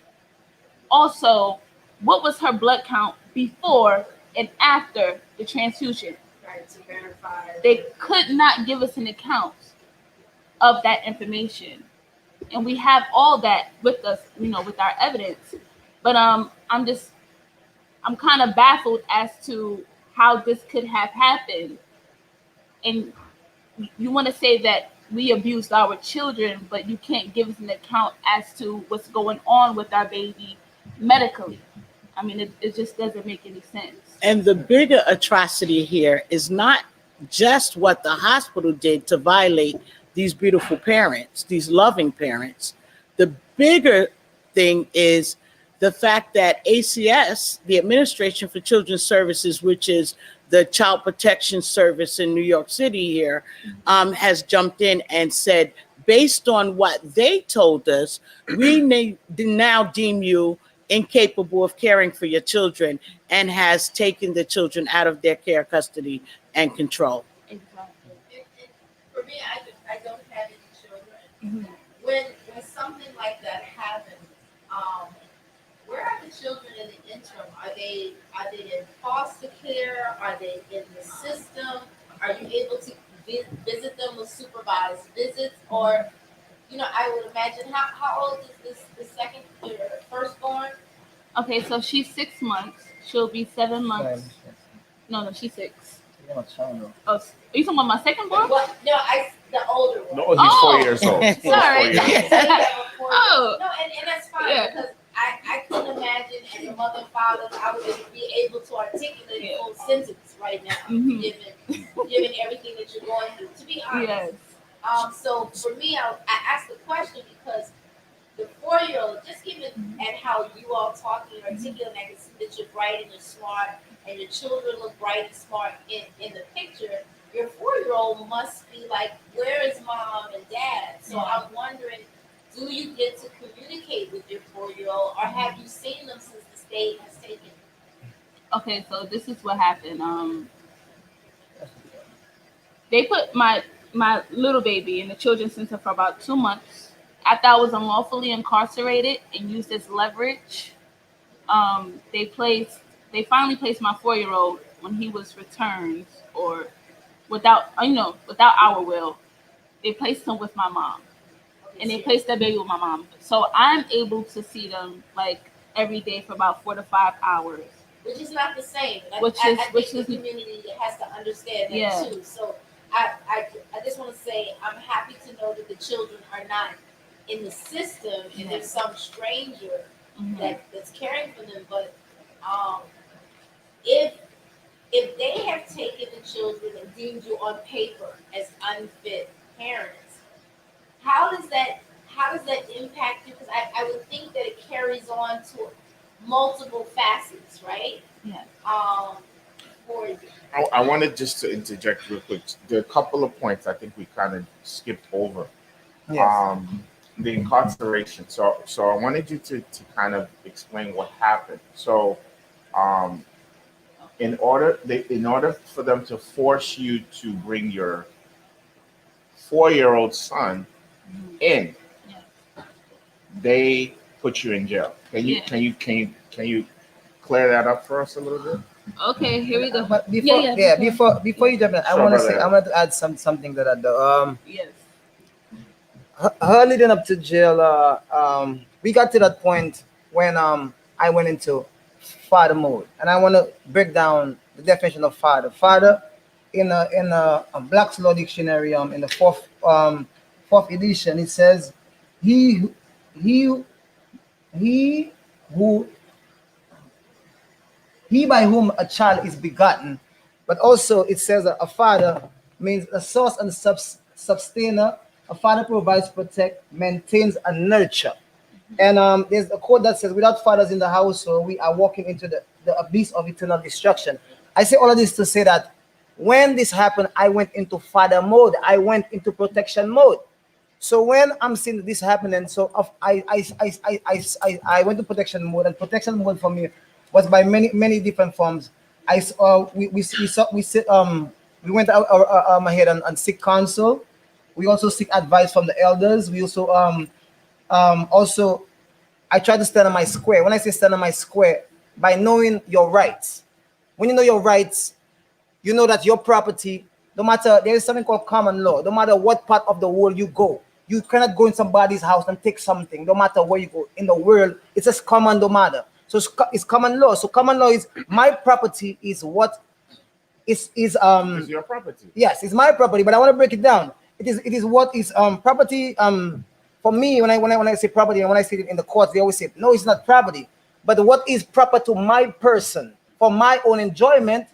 Also, what was her blood count before and after the transfusion?
Right, to verify.
They could not give us an account of that information. And we have all that with us, with our evidence. But I'm kind of baffled as to how this could have happened. And you want to say that we abused our children, but you can't give us an account as to what's going on with our baby medically. I mean, it just doesn't make any sense.
And the bigger atrocity here is not just what the hospital did to violate these beautiful parents, these loving parents. The bigger thing is the fact that ACS, the Administration for Children's Services, which is the child protection service in New York City here, has jumped in and said, based on what they told us, we now deem you incapable of caring for your children, and has taken the children out of their care, custody, and control.
Exactly.
For me, I don't have any children.
Mhm.
When something like that happens, where are the children in the interim? Are they in foster care? Are they in the system? Are you able to visit them with supervised visits? Or, I would imagine, how old is your firstborn?
Okay, so she's 6 months. She'll be 7 months. No, she's 6.
Oh, child.
Oh, are you talking about my second born?
Well, no, the older one.
No, he's
Oh.
4 years old. He's 4
Sorry.
years old.
So you have a 4-year-old.
Oh.
No, and that's fine
Yeah.
because I couldn't imagine as a mother and father I would be able to articulate a full sentence right now,
Mhm.
given everything that you're going through. To be honest.
Yes.
So for me, I asked the question because the 4-year-old, just given at how you all talking and articulating, I can see that you're bright and you're smart, and your children look bright and smart in the picture. Your 4-year-old must be like, where is mom and dad? So I'm wondering, do you get to communicate with your 4-year-old, or have you seen them since the state has taken?
Okay, so this is what happened. They put my little baby in the children's center for about 2 months. After I was unlawfully incarcerated and used as leverage, they finally placed my 4-year-old when he was returned, or without our will. They placed him with my mom, and they placed that baby with my mom. So I'm able to see them like every day for about 4 to 5 hours.
Which is not the same. I
Which
think
is
the community has to understand that too. So I just want to say I'm happy to know that the children are not in the system and there's some stranger that's caring for them. But if they have taken the children and deemed you on paper as unfit parents, how does that impact you? Because I would think that it carries on to multiple facets, right?
Yeah.
For you.
I wanted just to interject real quick. There are a couple of points I think we kind of skipped over.
Yes.
The incarceration. So I wanted you to kind of explain what happened. So in order for them to force you to bring your 4-year-old son in, they put you in jail. Can you clear that up for us a little bit?
Okay, here we go.
But before you jump in, I
Sure,
want to
brother.
say I want to add something to that though.
Yes.
Her leading up to jail, we got to that point when I went into father mode, and I want to break down the definition of father. Father, in a Black's Law Dictionary, in the fourth edition, it says, he he he who he by whom a child is begotten, but also it says that a father means a source and sustainer. A father provides, protect, maintains, and nurture. And there's a quote that says, without fathers in the household, we are walking into the abyss of eternal destruction. I say all of this to say that when this happened, I went into father mode. I went into protection mode. So when I'm seeing this happening, I went to protection mode, and protection mode for me was by many different forms. We went out ahead and seek counsel. We also seek advice from the elders. We also also I try to stand on my square. When I say stand on my square, by knowing your rights. When you know your rights, you know that your property, no matter, there is something called common law. No matter what part of the world you go, you cannot go in somebody's house and take something. No matter where you go in the world, it's just common, no matter. So it's common law. So common law is my property is what is
It's your property.
yes, it's my property. But I want to break it down. It is what is property. For me, when I say property and when I say it in the courts, they always say no, it's not property. But what is proper to my person for my own enjoyment,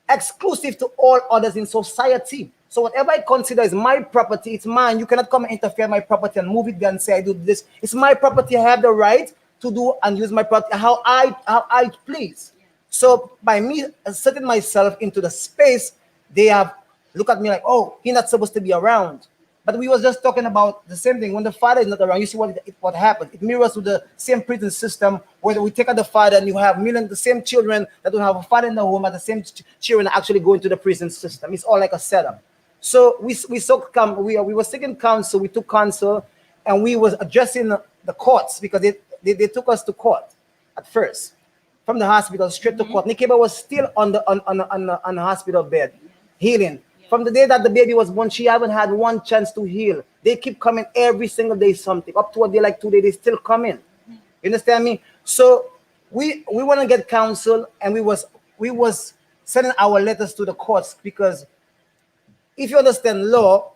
exclusive to all others in society. So whatever I consider is my property, it's mine. You cannot come and interfere in my property and move it there and say I do this. It's my property. I have the right to do and use my property how I please. So by me setting myself into the space, they have look at me like, oh, he's not supposed to be around. But we was just talking about the same thing. When the father is not around, you see what happens. It mirrors with the same prison system where we take out the father and you have the same children that don't have a father in the home, and the same children actually go into the prison system. It's all like a setup. So we were seeking counsel. We took counsel, and we was addressing the courts because they took us to court at first, from the hospital straight to court. Nikeba was still on the hospital bed, healing. From the day that the baby was born, she haven't had one chance to heal. They keep coming every single day, something. Up to a day like today, they still come in. You understand me? So we want to get counsel, and we was sending our letters to the courts, because if you understand law,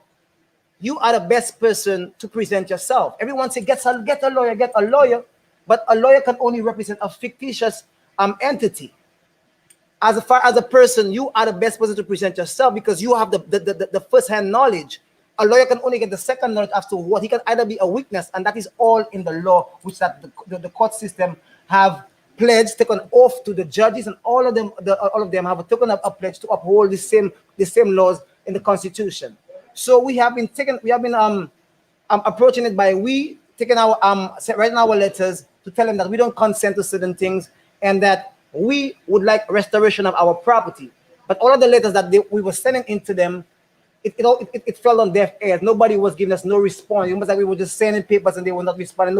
you are the best person to present yourself. Everyone say, get a lawyer, but a lawyer can only represent a fictitious entity. As far as a person, you are the best person to present yourself, because you have the first-hand knowledge. A lawyer can only get the second knowledge as to what he can either be a witness, and that is all in the law, which that the court system have pledged, taken oath to the judges, and all of them have taken up a pledge to uphold the same laws in the Constitution. So we have been approaching it by taking our writing our letters to tell them that we don't consent to certain things, and that we would like restoration of our property. But all of the letters that we were sending into them, it fell on deaf ears. Nobody was giving us no response. It was like we were just sending papers and they were not responding.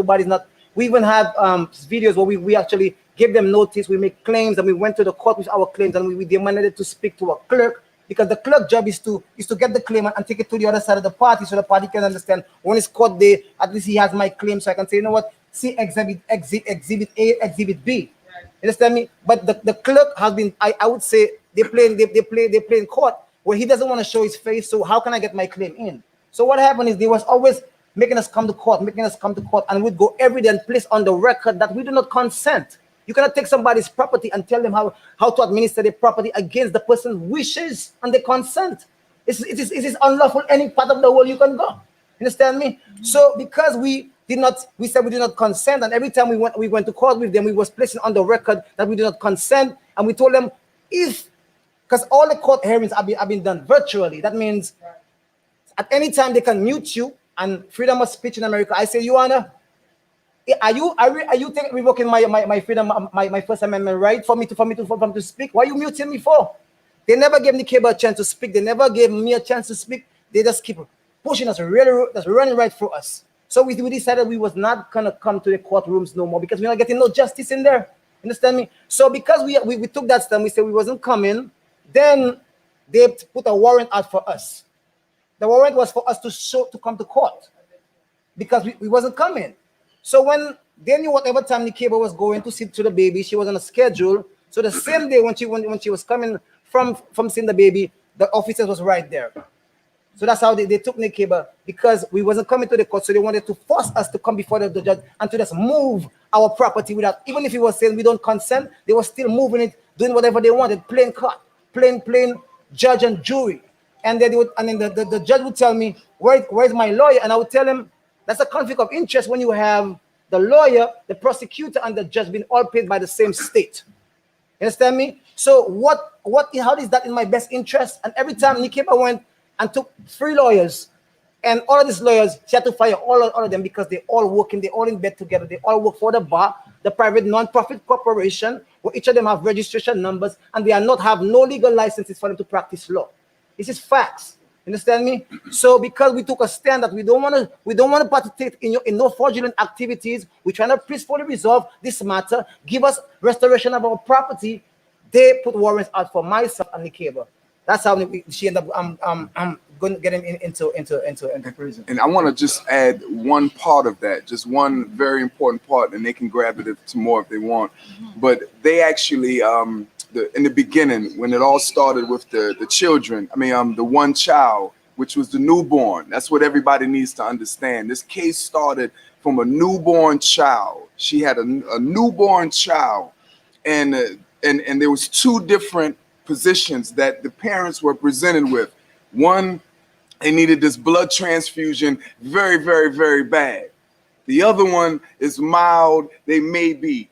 We even had videos where we actually gave them notice. We make claims, and we went to the court with our claims, and we demanded it to speak to a clerk, because the clerk job is to get the claim and take it to the other side of the party, so the party can understand when it's court day, at least he has my claim, so I can say, you know what, see exhibit A, exhibit B. You understand me? But the clerk has been, I would say, they play in court where he doesn't want to show his face. So how can I get my claim in? So what happened is they was always making us come to court, and we'd go every day and place on the record that we do not consent. You cannot take somebody's property and tell them how to administer their property against the person's wishes and the consent. It is unlawful any part of the world you can go. You understand me? So because we said we did not consent, and every time we went to court with them, we was placing on the record that we did not consent, and we told them, because all the court hearings have been done virtually. That means at any time they can mute you, and freedom of speech in America. I say, Your Honor, are you revoking my freedom, my First Amendment right for me to speak? Why are you muting me for? They never gave Nikeba a chance to speak. They never gave me a chance to speak. They just keep pushing us, really, that's running right through us. So we decided we was not gonna come to the courtrooms no more, because we're not getting no justice in there. Understand me? So because we took that stand, we said we wasn't coming. Then they put a warrant out for us. The warrant was for us to come to court, because we wasn't coming. So when they knew whatever time Nikeba was going to see to the baby, she was on a schedule. So the same day when she was coming from seeing the baby, the officers was right there. So that's how they took Nikeba, because we wasn't coming to the court. So they wanted to force us to come before the judge and to just move our property without, even if he was saying we don't consent, they were still moving it, doing whatever they wanted, plain court, plain judge and jury. And then the judge would tell me, where's my lawyer? And I would tell him, that's a conflict of interest when you have the lawyer, the prosecutor, and the judge being all paid by the same state. You understand me? So how is that in my best interest? And every time Nikeba went and took 3 lawyers, and all of these lawyers, she had to fire all of them, because they all working, they all in bed together, they all work for the bar, the private non-profit corporation, where each of them have registration numbers, and they have no legal licenses for them to practice law. This is facts. Understand me? So because we took a stand that we don't want to participate in no fraudulent activities, we're trying to peacefully resolve this matter, give us restoration of our property, they put warrants out for myself and Nikeba. That's how she ended up going to get him into prison.
And I want to just add one part of that, just one very important part, and they can grab it to more if they want. But they actually in the beginning, when it all started with the children, the one child, which was the newborn. That's what everybody needs to understand. This case started from a newborn child. She had a newborn child, and there was 2 different positions that the parents were presented with. One, they needed this blood transfusion very, very, very bad. The other one is mild, they may be.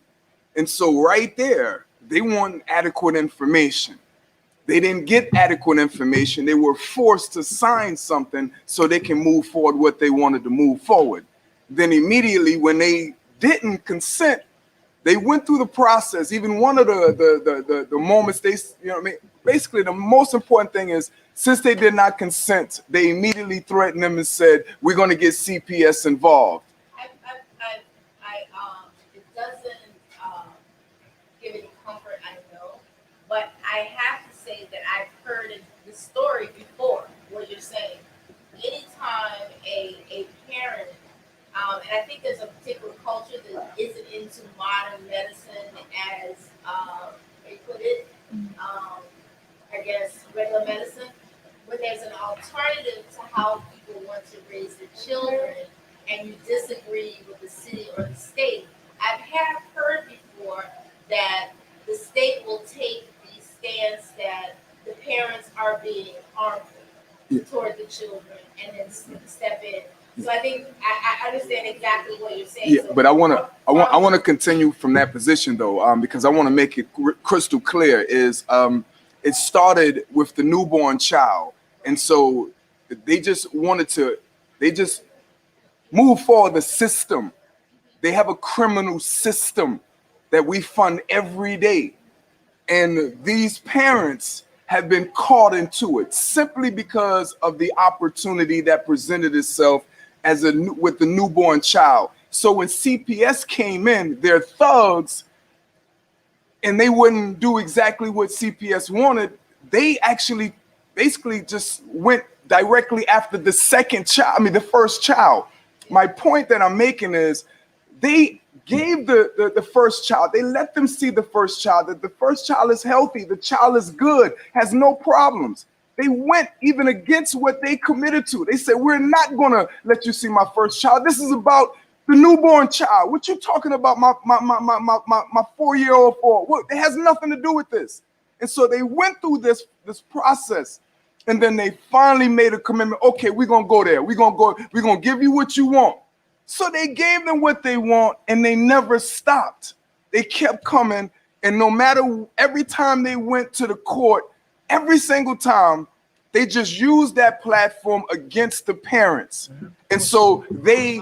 And so right there, they want adequate information. They didn't get adequate information. They were forced to sign something so they can move forward what they wanted to move forward. Then immediately when they didn't consent, they went through the process. Even one of the moments basically the most important thing is, since they did not consent, they immediately threatened them and said, we're going to get CPS involved.
It doesn't give any comfort, I know, but I have to say that I've heard the story before, what you're saying. Anytime a parent, and I think there's a particular culture that isn't into modern medicine as they put it, I guess, regular medicine, when there's an alternative to how people want to raise their children and you disagree with the city or the state. I've heard before that the state will take the stance that the parents are being harmful toward the children and then step in. So I think I understand exactly what you're saying.
Yeah,
So
but I want to continue from that position though, because I want to make it crystal clear. Is it started with the newborn child, and so they just move forward the system. They have a criminal system that we fund every day, and these parents have been caught into it simply because of the opportunity that presented itself with the newborn child. So when CPS came in, they're thugs, and they wouldn't do exactly what CPS wanted. They actually basically just went directly after the first child. My point that I'm making is they gave the first child, they let them see the first child, that the first child is healthy, the child is good, has no problems. They went even against what they committed to. They said, we're not gonna let you see my first child. This is about the newborn child. What you talking about, my 4-year-old for? What, it has nothing to do with this. And so they went through this process, and then they finally made a commitment. Okay, we're gonna go there. We're gonna give you what you want. So they gave them what they want, and they never stopped. They kept coming, and no matter, every time they went to the court, every single time, they just used that platform against the parents. And so they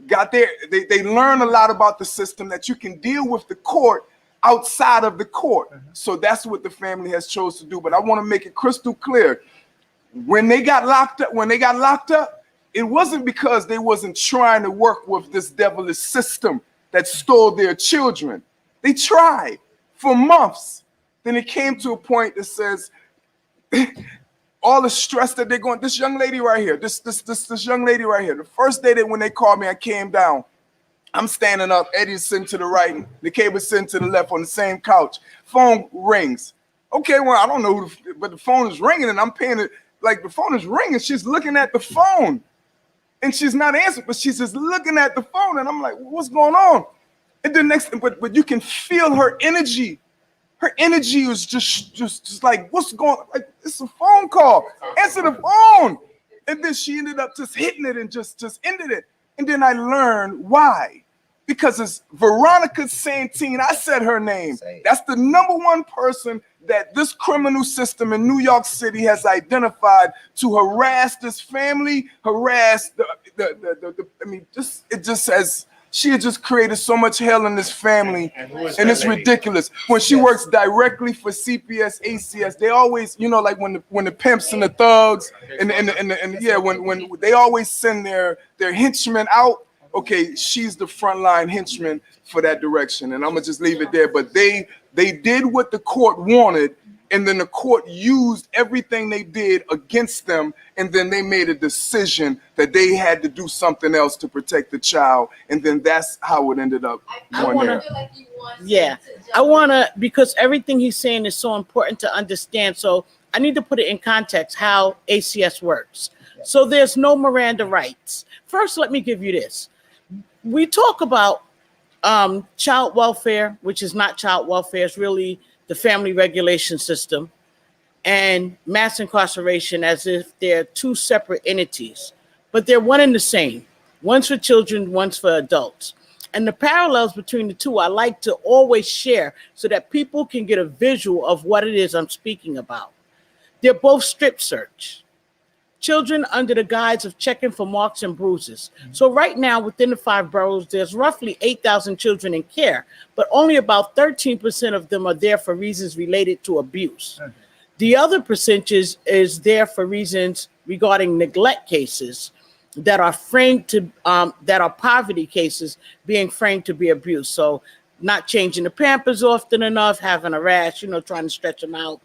learned a lot about the system, that you can deal with the court outside of the court. So that's what the family has chose to do. But I want to make it crystal clear. When they got locked up, it wasn't because they wasn't trying to work with this devilish system that stole their children. They tried for months. Then it came to a point that says, all the stress that they're going, this young lady right here, this young lady right here, the first day that when they called me, I came down. I'm standing up, Eddie's sitting to the right, and the cable's sitting to the left on the same couch. Phone rings. Okay, well, I don't know, but the phone is ringing, and I'm paying it, like the phone is ringing. She's looking at the phone, and she's not answering, but she's just looking at the phone, and I'm like, what's going on? And the next, but you can feel her energy. Her energy was just like, what's going on? Like, it's a phone call. Answer the phone. And then she ended up just hitting it and just ended it. And then I learned why. Because it's Veronica Santine. I said her name. That's the #1 person that this criminal system in New York City has identified to harass this family, harass she had just created so much hell in this family, and it's ridiculous. When she works directly for CPS, ACS, they always, like when the pimps and the thugs and when they always send their henchmen out. Okay, she's the frontline henchman for that direction, and I'm gonna just leave it there. But they did what the court wanted, and then the court used everything they did against them, and then they made a decision that they had to do something else to protect the child, and then that's how it ended up.
I
wanna-
feel like you want
Yeah, I want to, because everything he's saying is so important to understand. So I need to put it in context how ACS works. So there's no Miranda rights. First, let me give you this. We talk about child welfare, which is not child welfare. It's really the family regulation system, and mass incarceration, as if they're two separate entities, but they're one and the same. One's for children, one's for adults. And the parallels between the two, I like to always share so that people can get a visual of what it is I'm speaking about. They're both strip search. Children under the guise of checking for marks and bruises. So right now within the 5 boroughs, there's roughly 8,000 children in care, but only about 13% of them are there for reasons related to abuse. The other percentage is there for reasons regarding neglect cases that are framed to, that are poverty cases being framed to be abuse. So not changing the Pampers often enough, having a rash, trying to stretch them out.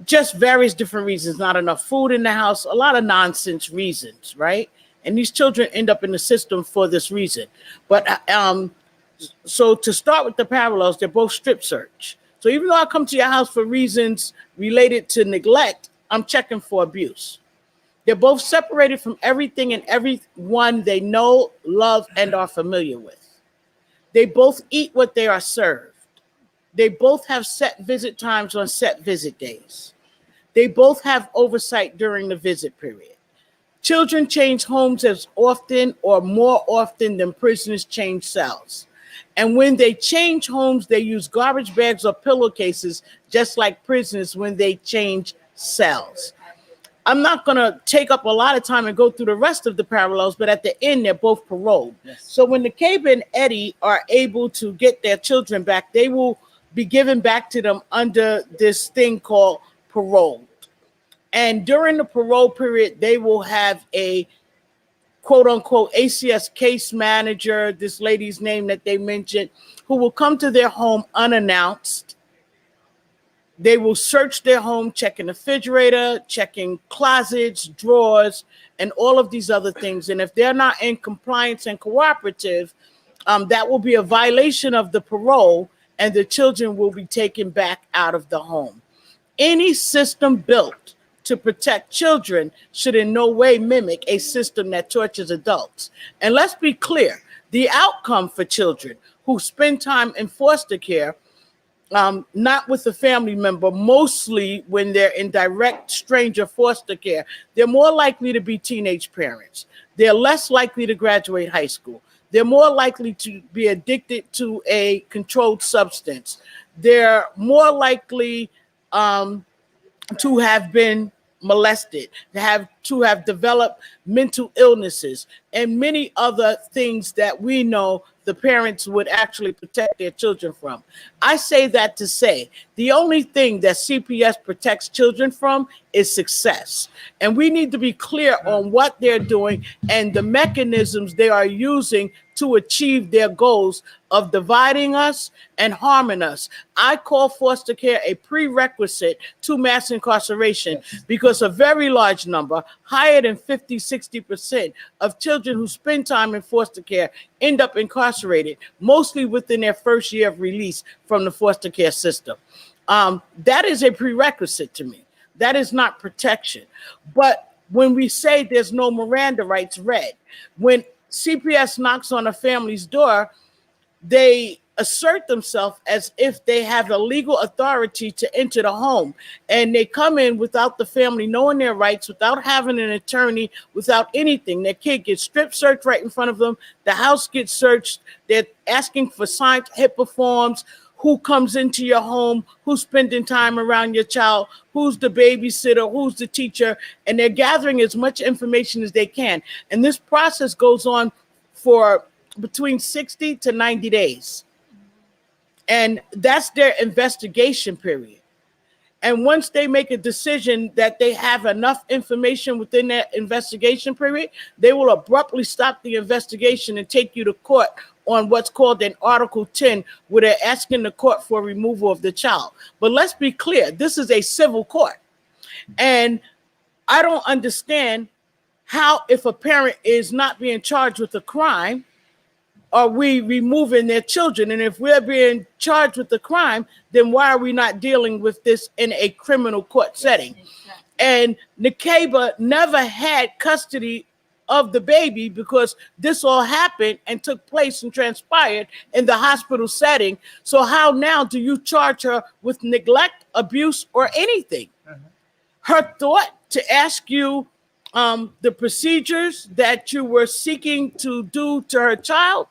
Just various different reasons, not enough food in the house, a lot of nonsense reasons, right? And these children end up in the system for this reason. But so to start with the parallels, they're both strip search. So even though I come to your house for reasons related to neglect, I'm checking for abuse. They're both separated from everything and everyone they know, love, and are familiar with. They both eat what they are served. They both have set visit times on set visit days. They both have oversight during the visit period. Children change homes as often or more often than prisoners change cells. And when they change homes, they use garbage bags or pillowcases, just like prisoners when they change cells. I'm not going to take up a lot of time and go through the rest of the parallels, but at the end, they're both paroled.
Yes.
So when Nakeba and Eddie are able to get their children back, they will be given back to them under this thing called parole. And during the parole period, they will have a quote unquote ACS case manager, this lady's name that they mentioned, who will come to their home unannounced. They will search their home, checking the refrigerator, checking closets, drawers, and all of these other things. And if they're not in compliance and cooperative, that will be a violation of the parole, and the children will be taken back out of the home. Any system built to protect children should in no way mimic a system that tortures adults. And let's be clear, the outcome for children who spend time in foster care, not with a family member, mostly when they're in direct stranger foster care, they're more likely to be teenage parents. They're less likely to graduate high school. They're more likely to be addicted to a controlled substance. They're more likely to have been molested, to have developed mental illnesses, and many other things that we know the parents would actually protect their children from. I say that to say the only thing that CPS protects children from is success. And we need to be clear on what they're doing and the mechanisms they are using to achieve their goals of dividing us and harming us. I call foster care a prerequisite to mass incarceration because a very large number, higher than 50, 60% of children who spend time in foster care end up incarcerated, mostly within their first year of release from the foster care system. That is a prerequisite to me. That is not protection. But when we say there's no Miranda rights read, when CPS knocks on a family's door, they assert themselves as if they have a legal authority to enter the home. And they come in without the family knowing their rights, without having an attorney, without anything. Their kid gets strip searched right in front of them. The house gets searched. They're asking for signed HIPAA forms. Who comes into your home, who's spending time around your child, who's the babysitter, who's the teacher, and they're gathering as much information as they can. And this process goes on for between 60 to 90 days. And that's their investigation period. And once they make a decision that they have enough information within that investigation period, they will abruptly stop the investigation and take you to court on what's called an Article 10, where they're asking the court for removal of the child. But let's be clear, this is a civil court. And I don't understand how, if a parent is not being charged with a crime, are we removing their children? And if we're being charged with a crime, then why are we not dealing with this in a criminal court setting? And Nakeba never had custody of the baby because this all happened and took place and transpired in the hospital setting. So how now do you charge her with neglect, abuse, or anything? Her thought to ask you the procedures that you were seeking to do to her child,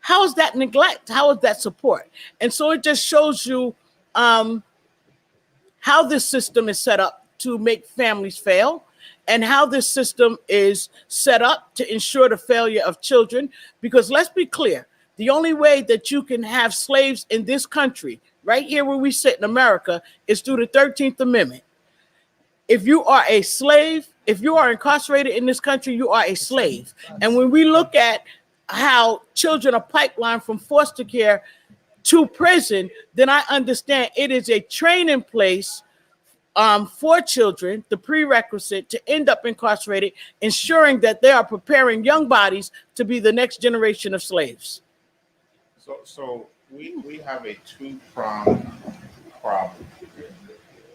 how is that neglect? How is that support? And so it just shows you how this system is set up to make families fail, and how this system is set up to ensure the failure of children. Because let's be clear, the only way that you can have slaves in this country, right here where we sit in America, is through the 13th Amendment. If you are a slave, if you are incarcerated in this country, you are a slave. And when we look at how children are pipelined from foster care to prison, then I understand it is a training place for children, the prerequisite to end up incarcerated, ensuring that they are preparing young bodies to be the next generation of slaves.
So we have a two-pronged problem.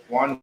One,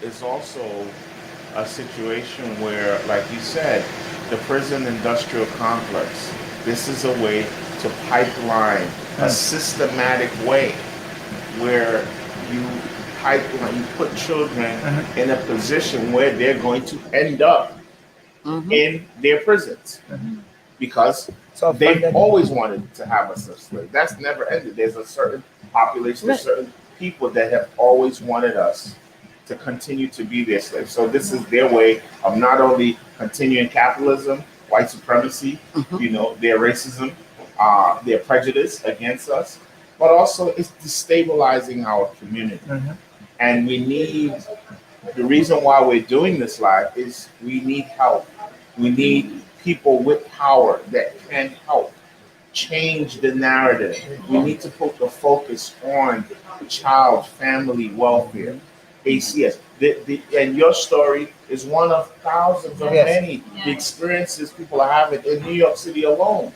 is also a situation where, like you said, the prison industrial complex, this is a way to pipeline a systematic way where you pipeline, you put children in a position where they're going to end up in their prisons because
So
they've
funded.
always wanted to have us as slaves. That's never ended. There's a certain population, there's certain people that have always wanted us to continue to be their slaves. So this is their way of not only continuing capitalism, white supremacy, you know, their racism, their prejudice against us, but also it's destabilizing our community. And we need, the reason why we're doing this live is we need help. We need people with power that can help change the narrative. We need to put the focus on child family welfare, ACS. And your story is one of thousands of
Yes.
many the experiences people are having in New York City alone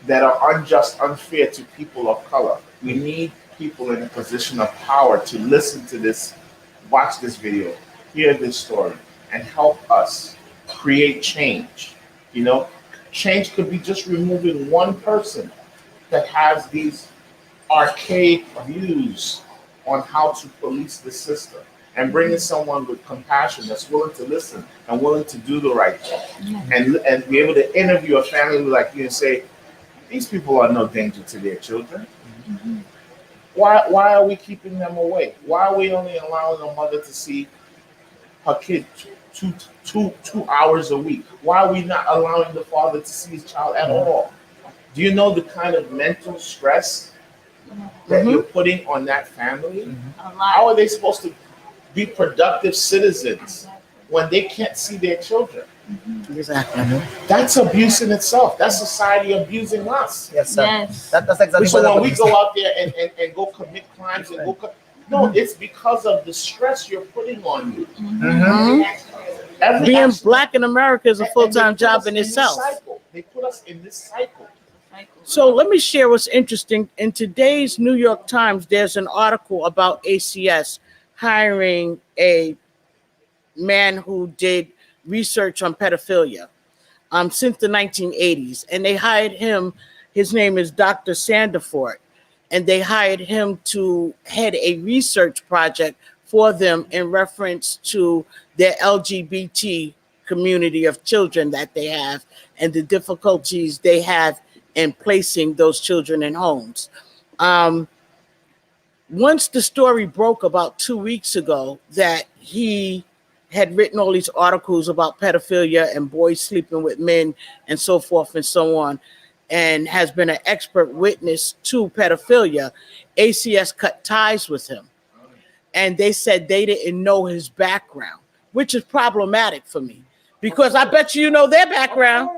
that are unjust, unfair to people of color. We need people in a position of power to listen to this, watch this video, hear this story, and help us create change. You know, change could be just removing one person that has these archaic views on how to police the system and bringing someone with compassion that's willing to listen and willing to do the right thing and be able to interview a family like you and say, these people are no danger to their children. Why are we keeping them away? Why are we only allowing a mother to see her kid two hours a week? Why are we not allowing the father to see his child at all? Do you know the kind of mental stress that you're putting on that family? How are they supposed to be productive citizens when they can't see their children?
Exactly.
That's abuse in itself. That's society abusing us.
Yes, sir.
Yes.
That's exactly
So
what
when we
happened.
go out there and go commit crimes and no, it's because of the stress you're putting on you. Every
Being
action-
black in America is a
and they
full-time
put
job
us
in
this
itself.
cycle. They put us in this cycle.
So let me share what's interesting. In today's New York Times, there's an article about ACS hiring a man who did research on pedophilia since the 1980s. And they hired him, his name is Dr. Sandiford, and they hired him to head a research project for them in reference to their LGBT community of children that they have and the difficulties they have in placing those children in homes. Once the story broke about 2 weeks ago that he had written all these articles about pedophilia and boys sleeping with men and so forth and so on, and has been an expert witness to pedophilia, ACS cut ties with him. And they said they didn't know his background, which is problematic for me because I bet you know their background.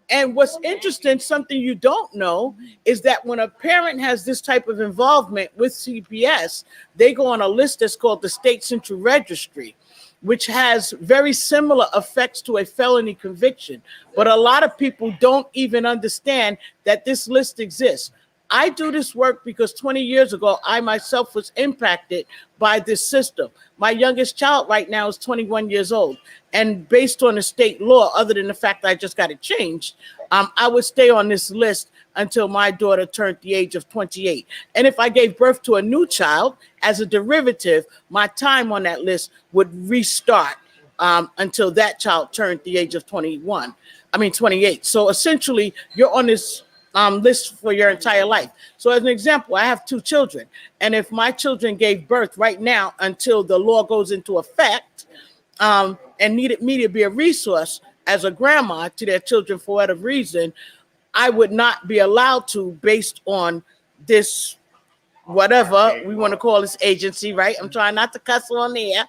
And what's interesting, something you don't know, is that when a parent has this type of involvement with CPS, they go on a list that's called the State Central Registry, which has very similar effects to a felony conviction. But a lot of people don't even understand that this list exists. I do this work because 20 years ago, I myself was impacted by this system. My youngest child right now is 21 years old. And based on the state law, other than the fact that I just got it changed, I would stay on this list until my daughter turned the age of 28. And if I gave birth to a new child as a derivative, my time on that list would restart until that child turned the age of 28. So essentially, you're on this list for your entire life. So as an example, I have 2 children. And if my children gave birth right now until the law goes into effect and needed me to be a resource as a grandma to their children for whatever reason, I would not be allowed to based on this, whatever we want to call this agency, right? I'm trying not to cuss on there.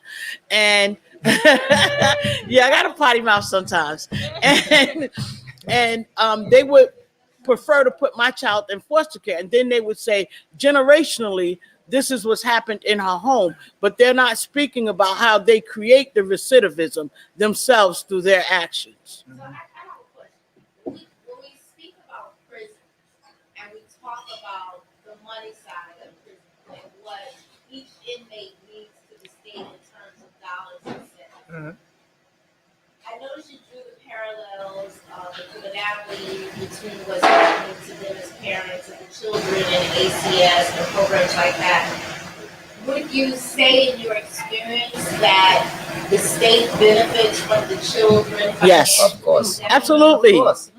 And yeah, I got a potty mouth sometimes. And they would prefer to put my child in foster care. And then they would say, generationally, this is what's happened in her home, but they're not speaking about how they create the recidivism themselves through their actions.
So I have a question. When we speak about prison and we talk about the money side of prison and what each inmate needs to the state in terms of dollars and cents, I noticed you drew the parallels of the criminality between what's happening to them as parents and the children and ACS and programs like that. Would you say in your experience that the state benefits from the children?
Yes.
Of course.
Absolutely.
Of course.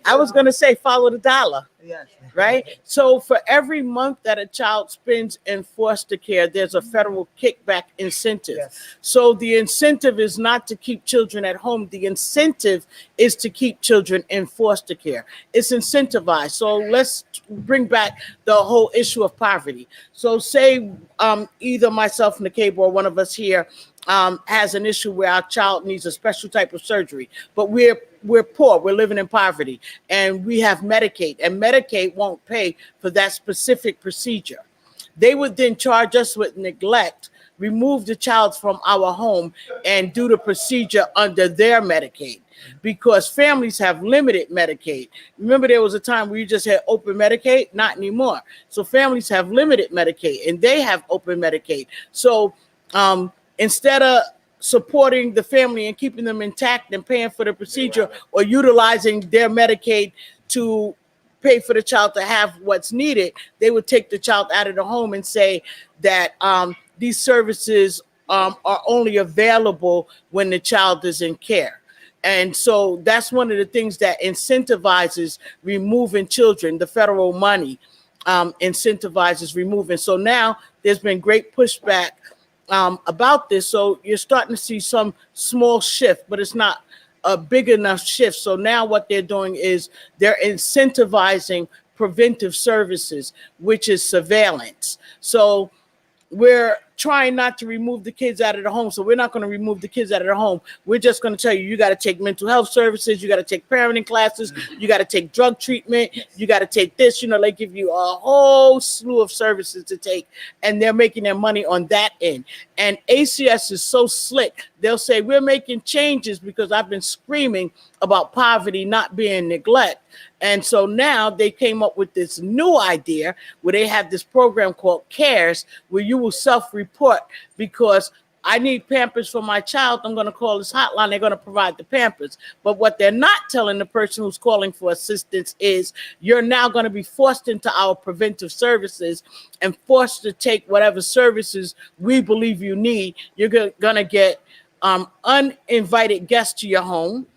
I was going to say follow the dollar.
Yes.
Right? So for every month that a child spends in foster care, there's a federal kickback incentive.
Yes.
So the incentive is not to keep children at home. The incentive is to keep children in foster care. It's incentivized. So let's bring back the whole issue of poverty. So say either myself, Nakeba, or one of us here has an issue where our child needs a special type of surgery, but we're poor, we're living in poverty, and we have Medicaid, and Medicaid won't pay for that specific procedure. They would then charge us with neglect, remove the child from our home, and do the procedure under their Medicaid, because families have limited Medicaid. Remember, there was a time where you just had open Medicaid? Not anymore. So families have limited Medicaid, and they have open Medicaid. So instead of supporting the family and keeping them intact and paying for the procedure or utilizing their Medicaid to pay for the child to have what's needed, they would take the child out of the home and say that these services are only available when the child is in care. And so that's one of the things that incentivizes removing children. The federal money incentivizes removing. So now there's been great pushback about this. So you're starting to see some small shift, but it's not a big enough shift. So now what they're doing is they're incentivizing preventive services, which is surveillance. So we're trying not to remove the kids out of the home. So we're not going to remove the kids out of the home. We're just going to tell you, you got to take mental health services. You got to take parenting classes. You got to take drug treatment. You got to take this, they give you a whole slew of services to take, and they're making their money on that end. And ACS is so slick. They'll say, we're making changes because I've been screaming about poverty not being neglect. And so now they came up with this new idea where they have this program called CARES, where you will self-report because I need Pampers for my child. I'm going to call this hotline. They're going to provide the Pampers. But what they're not telling the person who's calling for assistance is you're now going to be forced into our preventive services and forced to take whatever services we believe you need. You're going to get uninvited guests to your home,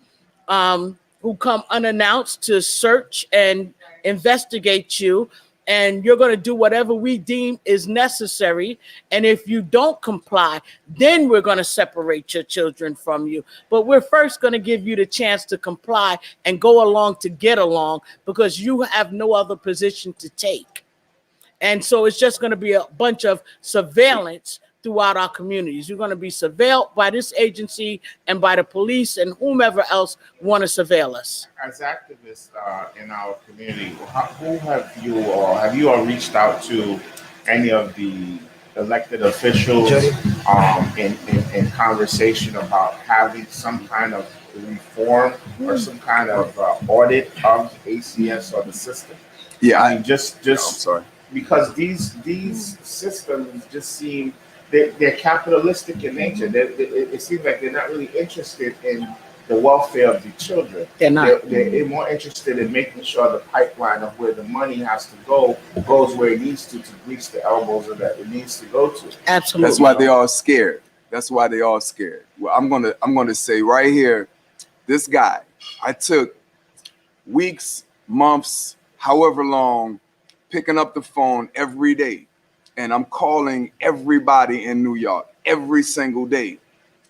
who come unannounced to search and investigate you. And you're going to do whatever we deem is necessary. And if you don't comply, then we're going to separate your children from you. But we're first going to give you the chance to comply and go along to get along, because you have no other position to take. And so it's just going to be a bunch of surveillance throughout our communities. You're going to be surveilled by this agency and by the police and whomever else want to surveil us.
As activists in our community, who have you all reached out to any of the elected officials in conversation about having some kind of reform or some kind of audit of ACS or the system?
Yeah,
I mean, just
I'm sorry.
because these systems just seem they're capitalistic in nature. It seems like they're not really interested in the welfare of the children.
They're not.
They're more interested in making sure the pipeline of where the money has to go goes where it needs to reach the elbows that it needs to go to.
Absolutely.
That's why they all scared. Well, I'm gonna say right here, this guy, I took weeks, months, however long, picking up the phone every day. And I'm calling everybody in New York every single day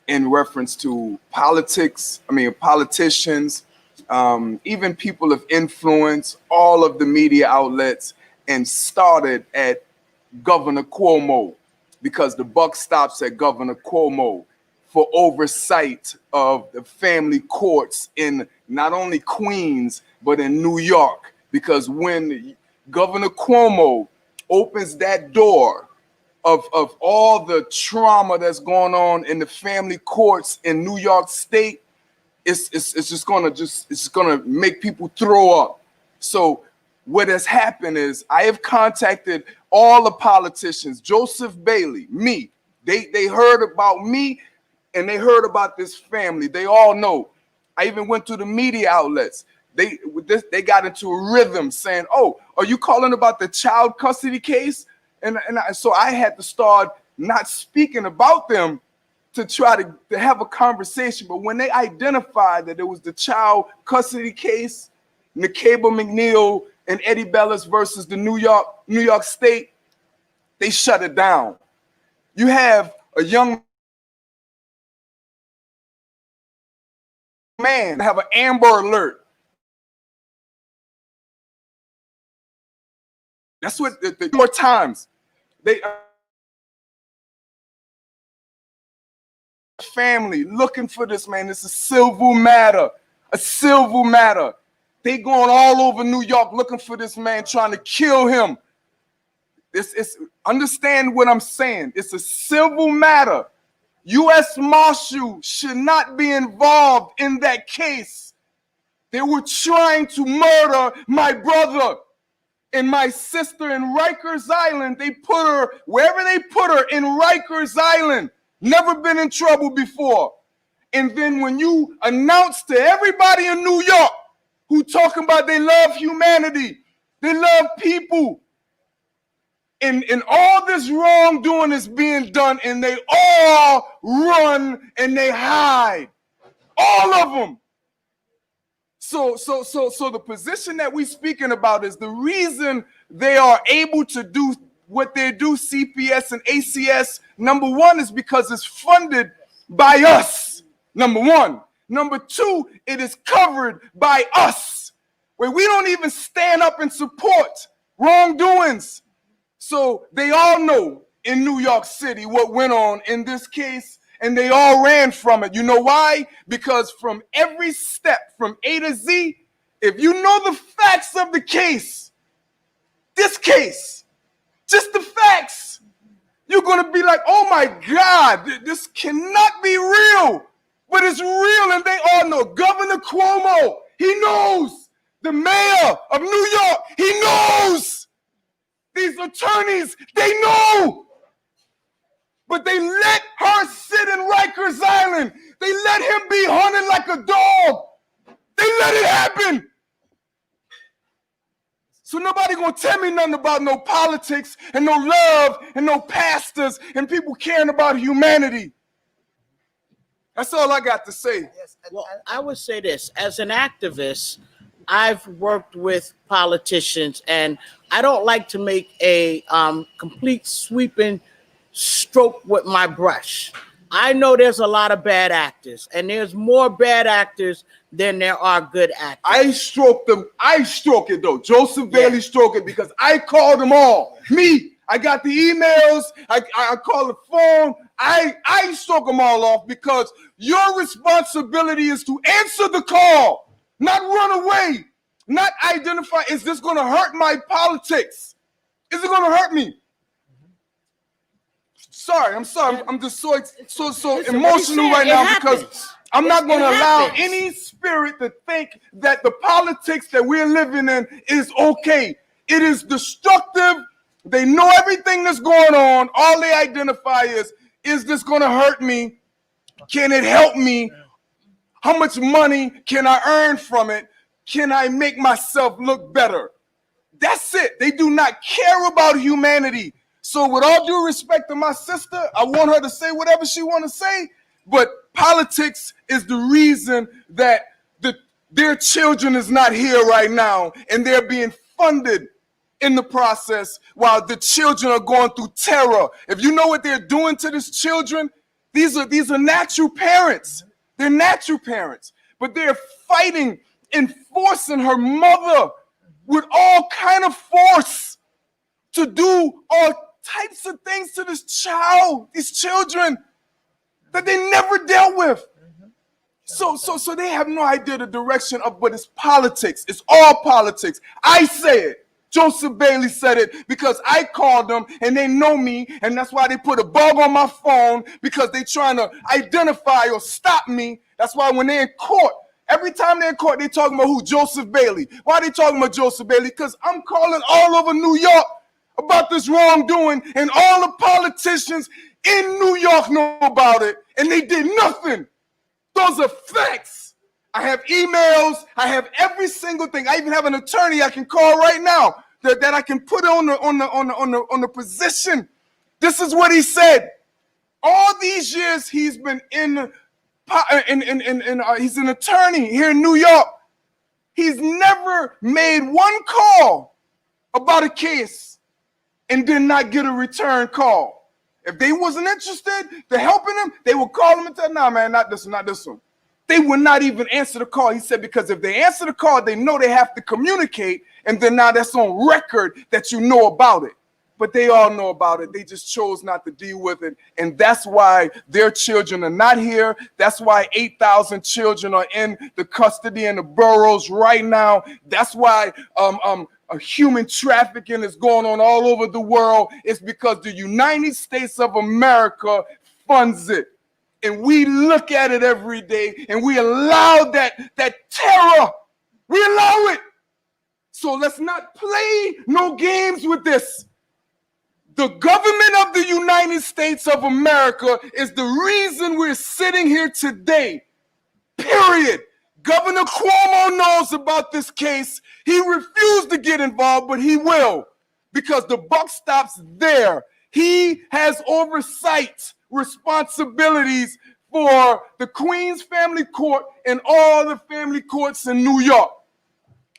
in reference to politics. Politicians, even people of influence, all of the media outlets, and started at Governor Cuomo, because the buck stops at Governor Cuomo for oversight of the family courts in not only Queens, but in New York. Because when Governor Cuomo opens that door of all the trauma that's going on in the family courts in New York State, it's just gonna make people throw up. So what has happened is I have contacted all the politicians, Joseph Bailey, me. They heard about me and they heard about this family. They all know. I even went to the media outlets. They got into a rhythm saying, "Oh, are you calling about the child custody case?" So I had to start not speaking about them to try to have a conversation. But when they identified that it was the child custody case, Nakeba McNeil and Eddie Bellis versus the New York State, they shut it down. You have a young man have an Amber Alert. That's what the more times they family looking for this man. It's a civil matter. They going all over New York looking for this man, trying to kill him. Understand what I'm saying. It's a civil matter. U.S. Marshal should not be involved in that case. They were trying to murder my brother and my sister in Rikers Island. They put her wherever they put her in Rikers Island. Never been in trouble before. And then when you announce to everybody in New York who talking about they love humanity, they love people, and all this wrongdoing is being done, and they all run and they hide, all of them. So the position that we're speaking about is the reason they are able to do what they do, CPS and ACS, number one, is because it's funded by us, number one. Number two, it is covered by us, where we don't even stand up and support wrongdoings. So they all know in New York City what went on in this case, and they all ran from it. You know why? Because from every step, from A to Z, if you know the facts of the case, this case, just the facts, you're going to be like, oh my God, this cannot be real. But it's real, and they all know. Governor Cuomo, he knows. The mayor of New York, he knows. These attorneys, they know. But they let her sit in Rikers Island. They let him be hunted like a dog. They let it happen. So nobody gonna tell me nothing about no politics and no love and no pastors and people caring about humanity. That's all I got to say.
Well, I would say this. As an activist, I've worked with politicians, and I don't like to make a complete sweeping stroke with my brush. I know there's a lot of bad actors, and there's more bad actors than there are good actors.
I stroke them. I stroke it, though. Joseph Bailey stroked it because I called them all. Me. I got the emails. I call the phone. I stroke them all off because your responsibility is to answer the call, not run away, not identify. Is this going to hurt my politics? Is it going to hurt me? Sorry, I'm sorry. I'm just so
Listen,
emotional right now because I'm not going to allow
happens.
any spirit to think that the politics that we're living in is okay. It is destructive. They know everything that's going on. All they identify is this going to hurt me? Can it help me? How much money can I earn from it? Can I make myself look better? That's it. They do not care about humanity. So with all due respect to my sister, I want her to say whatever she want to say, but politics is the reason that their children is not here right now, and they're being funded in the process while the children are going through terror. If you know what they're doing to these children, these are natural parents. They're natural parents, but they're fighting and forcing her mother with all kind of force to do all types of things to this child, these children that they never dealt with. So they have no idea the direction of, but it's politics. It's all politics. I say it. Joseph Bailey said it because I called them and they know me, and that's why they put a bug on my phone because they trying to identify or stop me. That's why when they're in court, every time they're in court, they talking about who? Joseph Bailey. Why are they talking about Joseph Bailey? Because I'm calling all over New York about this wrongdoing, and all the politicians in New York know about it, and they did nothing. Those are facts. I have emails. I have every single thing. I even have an attorney I can call right now that I can put on the position. This is what he said. All these years he's been he's an attorney here in New York. He's never made one call about a case and did not get a return call. If they wasn't interested to helping him, they would call him and tell, nah, man, not this one, not this one. They would not even answer the call. He said, because if they answer the call, they know they have to communicate, and then now that's on record that you know about it. But they all know about it. They just chose not to deal with it, and that's why their children are not here. That's why 8,000 children are in the custody in the boroughs right now. That's why a human trafficking is going on all over the world. It's because the United States of America funds it. And we look at it every day, and we allow that terror. We allow it. So let's not play no games with this. The government of the United States of America is the reason we're sitting here today. Period. Governor Cuomo knows about this case. He refused to get involved, but he will, because the buck stops there. He has oversight responsibilities for the Queens Family Court and all the family courts in New York.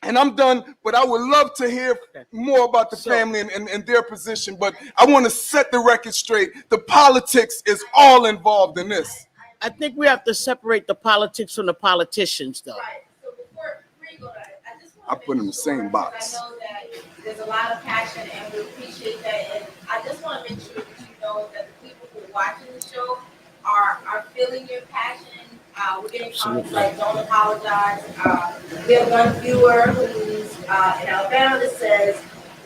And I'm done, but I would love to hear more about the family and their position. But I want to set the record straight. The politics is all involved in this.
I think we have to separate the politics from the politicians, though.
Right. So before you go, I just want
I
to
put in the
make
same
sure,
box.
I know that there's a lot of passion and we appreciate that. And I just want to make sure that you know that the people who are watching the show are feeling your passion. We're getting comments like "Don't apologize." We have one viewer who's in Alabama that says,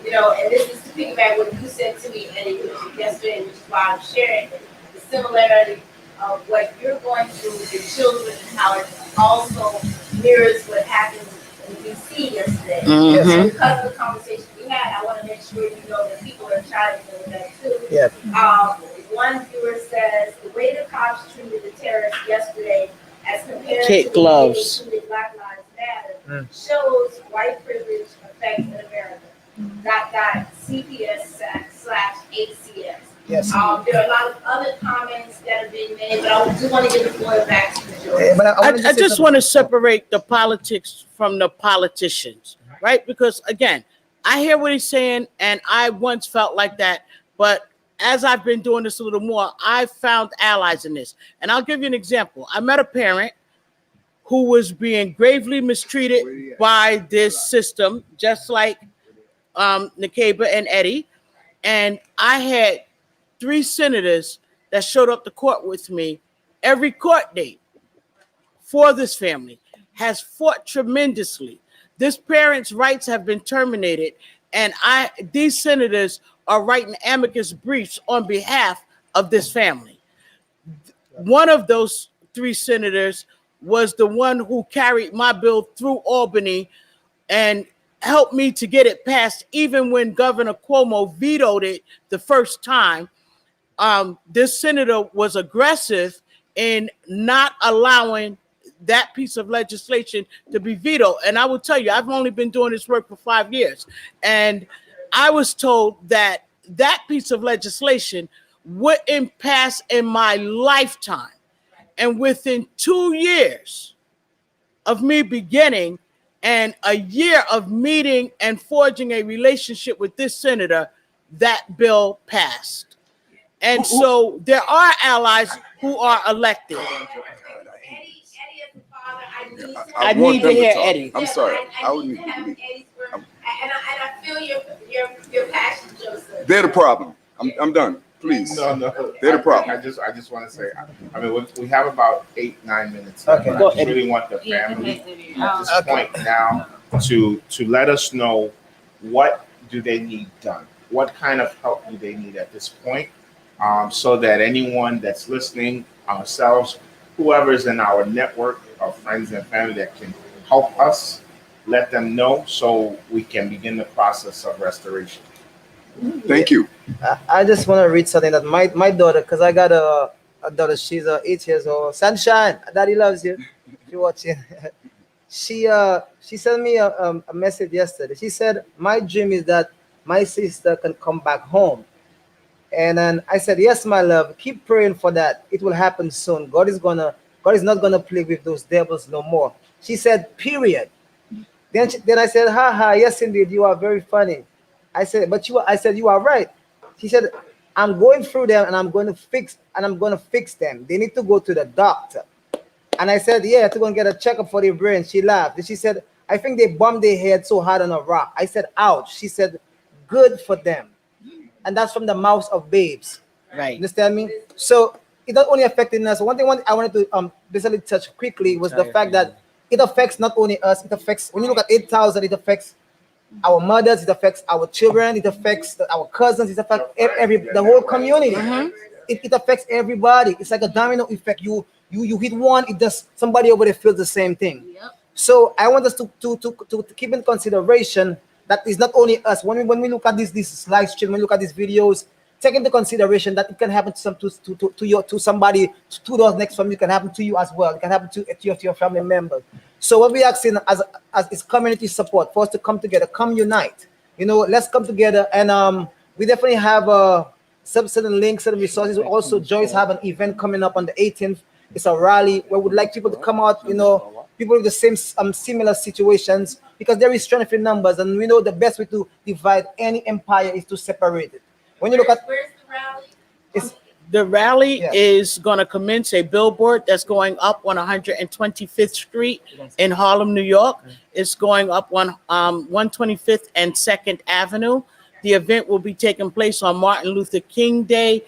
and this is to piggyback what you said to me, Eddie, yesterday, which is why I'm sharing the similarity of what you're going through with your children and how it also mirrors what happened in DC yesterday.
Mhm.
So because of the conversation we had, I want to make sure you know that people are chiming in with that too.
Yeah.
One viewer says the way the cops treated the terrorists yesterday, as compared
Kid
to
gloves.
the way they treated Black Lives Matter, shows white privilege affects in America. CPS/ACS.
Yes.
There are a lot of other comments that are being made, but I do want to give the floor back to the jury.
But
I just want to separate the politics from the politicians, right? Because again, I hear what he's saying, and I once felt like that, but as I've been doing this a little more, I've found allies in this. And I'll give you an example. I met a parent who was being gravely mistreated by this system, just like Nakeba and Eddie. And I had 3 senators that showed up to court with me every court date for this family, has fought tremendously. This parent's rights have been terminated, and these senators are writing amicus briefs on behalf of this family. One of those 3 senators was the one who carried my bill through Albany and helped me to get it passed, even when Governor Cuomo vetoed it the first time. This senator was aggressive in not allowing that piece of legislation to be vetoed. And I will tell you, I've only been doing this work for 5 years. And I was told that that piece of legislation wouldn't pass in my lifetime. And within 2 years of me beginning and a year of meeting and forging a relationship with this senator, that bill passed. And so there are allies who are elected.
Eddie as a father,
I
want
need to
them
hear
talk.
Eddie.
I'm sorry.
I need to have Eddie's word. And I feel your passion, Joseph.
They're the problem. I'm done. Please.
No.
They're the problem.
I just want to say, I mean, we have about 8-9 minutes.
Okay.
But I just really want the family at this point now to let us know what do they need done, what kind of help do they need at this point, so that anyone that's listening, ourselves, whoever's in our network of friends and family that can help us, let them know so we can begin the process of restoration.
Thank you.
I just want to read something that my daughter, because I got a daughter, she's 8 years old. Sunshine, Daddy loves you. If you're watching. She sent me a message yesterday. She said, my dream is that my sister can come back home. And then I said, yes, my love, keep praying for that. It will happen soon. God is not gonna play with those devils no more. She said, period. Then I said, haha, yes indeed, you are very funny. I said, you are right. She said, I'm going through them and I'm going to fix them. They need to go to the doctor. And I said, yeah, to go and get a checkup for their brain. She laughed. And she said, I think they bumped their head so hard on a rock. I said, ouch. She said, good for them. And that's from the mouths of babes.
Right.
Understand me? So it not only affecting us. One thing I wanted to basically touch quickly was the fact that it affects not only us, it affects, when you look at 8,000, it affects our mothers, it affects our children, it affects our cousins, it affects the whole community. It affects everybody. It's like a domino effect. You hit one, it does, somebody over there feels the same thing.
Yep.
So I want us to keep in consideration that it's not only us. When we look at this live stream, when we look at these videos, take into consideration that it can happen to somebody 2 doors next from you. It can happen to you as well. It can happen to your family members. So what we asking as is community support for us to come together, come unite. Let's come together, and we definitely have certain links, certain resources. Also, Joyce have an event coming up on the 18th. It's a rally where we'd like people to come out. People with the same similar situations, because there is strength in numbers, and we know the best way to divide any empire is to separate it. When you look at
Where's the rally?
it's
The rally
Yeah.
is going to commence a billboard that's going up on 125th Street in Harlem, New York. It's going up on 125th and 2nd Avenue. The event will be taking place on Martin Luther King Day,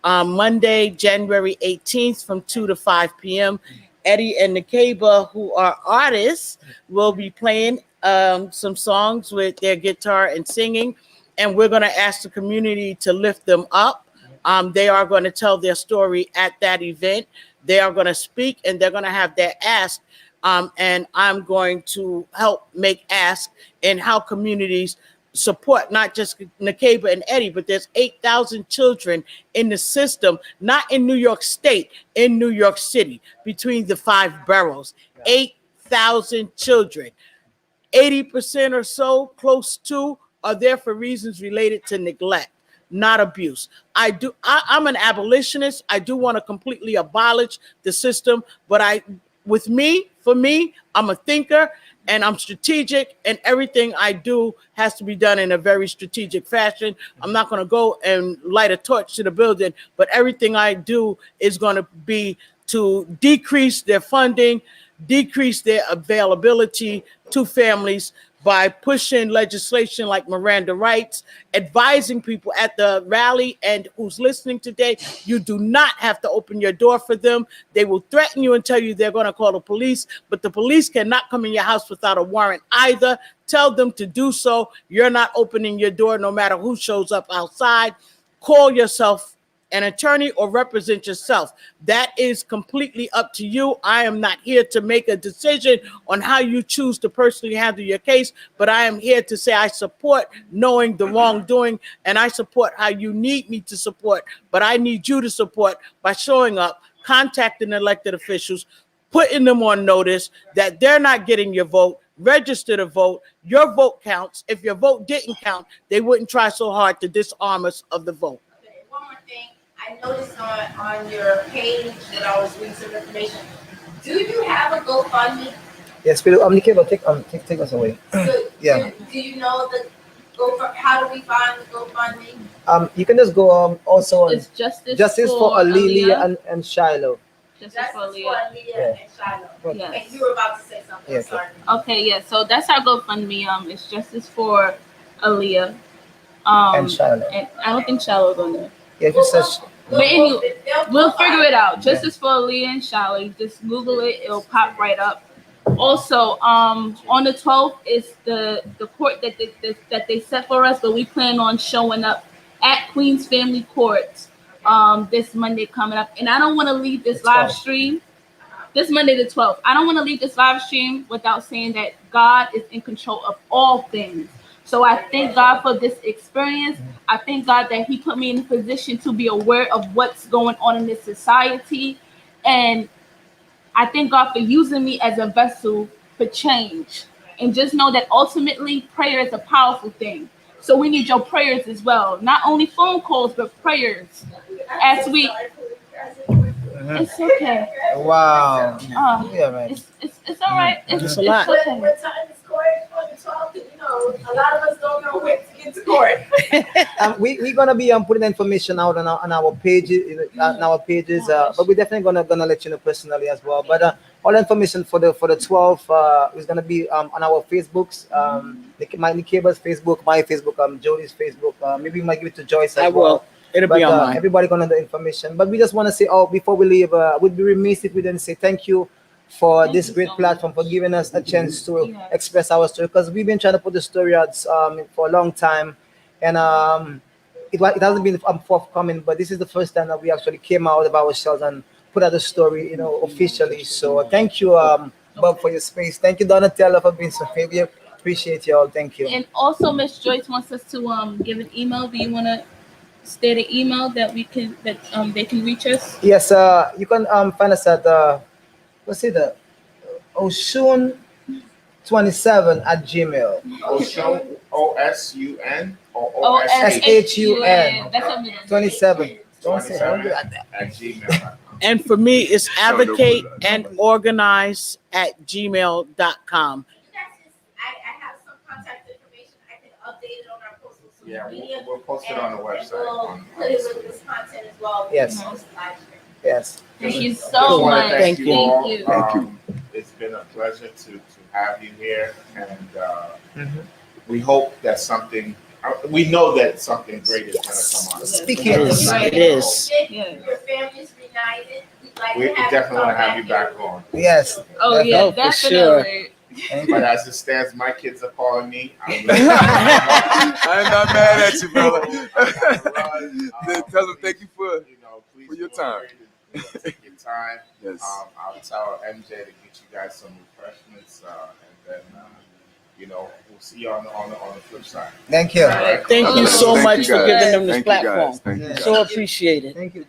Monday, January 18th from 2 to 5 p.m. Eddie and Nakeba, who are artists, will be playing some songs with their guitar and singing. And we're going to ask the community to lift them up. They are going to tell their story at that event. They are going to speak, and they're going to have their ask. And I'm going to help make ask in how communities support not just Nakeba and Eddie, but there's 8,000 children in the system, not in New York State, in New York City, between the 5 boroughs. 8,000 children. 80% or so, close to, are there for reasons related to neglect, not abuse. I'm an abolitionist. I do want to completely abolish the system, but for me, I'm a thinker and I'm strategic, and everything I do has to be done in a very strategic fashion. I'm not going to go and light a torch to the building, but everything I do is going to be to decrease their funding, decrease their availability to families by pushing legislation like Miranda rights, advising people at the rally and who's listening today, you do not have to open your door for them. They will threaten you and tell you they're going to call the police, but the police cannot come in your house without a warrant either. Tell them to do so. You're not opening your door no matter who shows up outside. Call yourself an attorney or represent yourself. That is completely up to you. I am not here to make a decision on how you choose to personally handle your case, but I am here to say I support knowing the wrongdoing, and I support how you need me to support, but I need you to support by showing up, contacting elected officials, putting them on notice that they're not getting your vote, register to vote. Your vote counts. If your vote didn't count, they wouldn't try so hard to disarm us of the vote.
Okay, one more thing. I noticed on your page when I was reading some information, do you have a GoFundMe?
yes, we do. Nakeba, take us away. Yeah.
Do you know the GoFundMe? How do we find the GoFundMe?
You can just go also on
It's
Justice for Aaliyah and Shiloh.
Justice
That's
for
for
Aaliyah.
Aaliyah and Shiloh.
Yes.
And you were about to say something.
Yeah,
I'm sorry.
Okay, yeah. So that's our GoFundMe. It's Justice for Aaliyah.
And Shiloh.
And I don't think Shallow's on there.
Yeah, if you search.
But anyway, we'll figure it out. Justice for Aaliyah and Shiloh. You just Google it; it'll pop right up. Also, on the 12th is the court that they set for us, but we plan on showing up at Queens Family Court this Monday coming up. And I don't want to leave this live stream. This Monday the 12th. I don't want to leave this live stream without saying that God is in control of all things. So I thank God for this experience. I thank God that He put me in a position to be aware of what's going on in this society. And I thank God for using me as a vessel for change. And just know that ultimately prayer is a powerful thing. So we need your prayers as well. Not only phone calls, but prayers. As we... It's okay.
Wow. Yeah, right.
It's all right.
It's a lot.
It's okay.
What time is court on the 12th? You know, a lot of us don't know when to get to court.
We're gonna be putting information out on our pages, but we're definitely gonna let you know personally as well. But all information for the 12th is gonna be on our Facebooks, Nikeba's Facebook, my Facebook, Jody's Facebook. Maybe we might give it to Joyce as
I
well.
will. It'll be on mine.
Everybody gonna know the information. But we just want to say, before we leave, we'd be remiss if we didn't say thank you for this great platform, for giving us a chance to express our story, because we've been trying to put the story out for a long time, and it hasn't been forthcoming. But this is the first time that we actually came out of ourselves and put out the story, officially. So thank you, Bob, for your space. Thank you, Donnatella, for being so favorable. Appreciate you all. Thank you.
And also, Miss Joyce wants us to give an email. Do you want to state an email that they can reach us?
Yes, you can find us at Oshun27@gmail.
Oshun, OSUN or
OSHUN. That's what it is.
27. Don't say
at gmail.com.
And for me, it's advocate and organize at gmail.com.
I have
Yeah,
medium.
we'll post it on the
And
website.
we'll put it with this content as well.
Yes.
Live stream.
Yes.
Thank you
Just
so
wanna
much.
Thank
Thank
you
you.
all.
Thank you.
Thank you.
It's been a pleasure to have you here, and
Mhm.
we hope that something. We know that something great is going to come out.
Speak
It
it.
is.
Right.
It is.
Yeah.
Your family's reunited. We'd like
We
to have
definitely want to have you
here
back
with
on.
Yes.
Oh yeah,
Oh, for sure.
definitely.
Thank
But
you.
as it stands, my kids are calling me. I'm
I'm not mad at you, brother.
Then
Tell them thank you for.
please
for your
feel
time.
free to, take your time.
Yes.
I'll tell MJ to get you guys some refreshments, and then we'll see you on the flip side.
Thank you.
All right.
Thank you so
Thank
much
you
for
guys.
giving them this
Thank you guys.
platform.
Thank you
Yeah.
guys.
So appreciate it.
Thank you, Joy.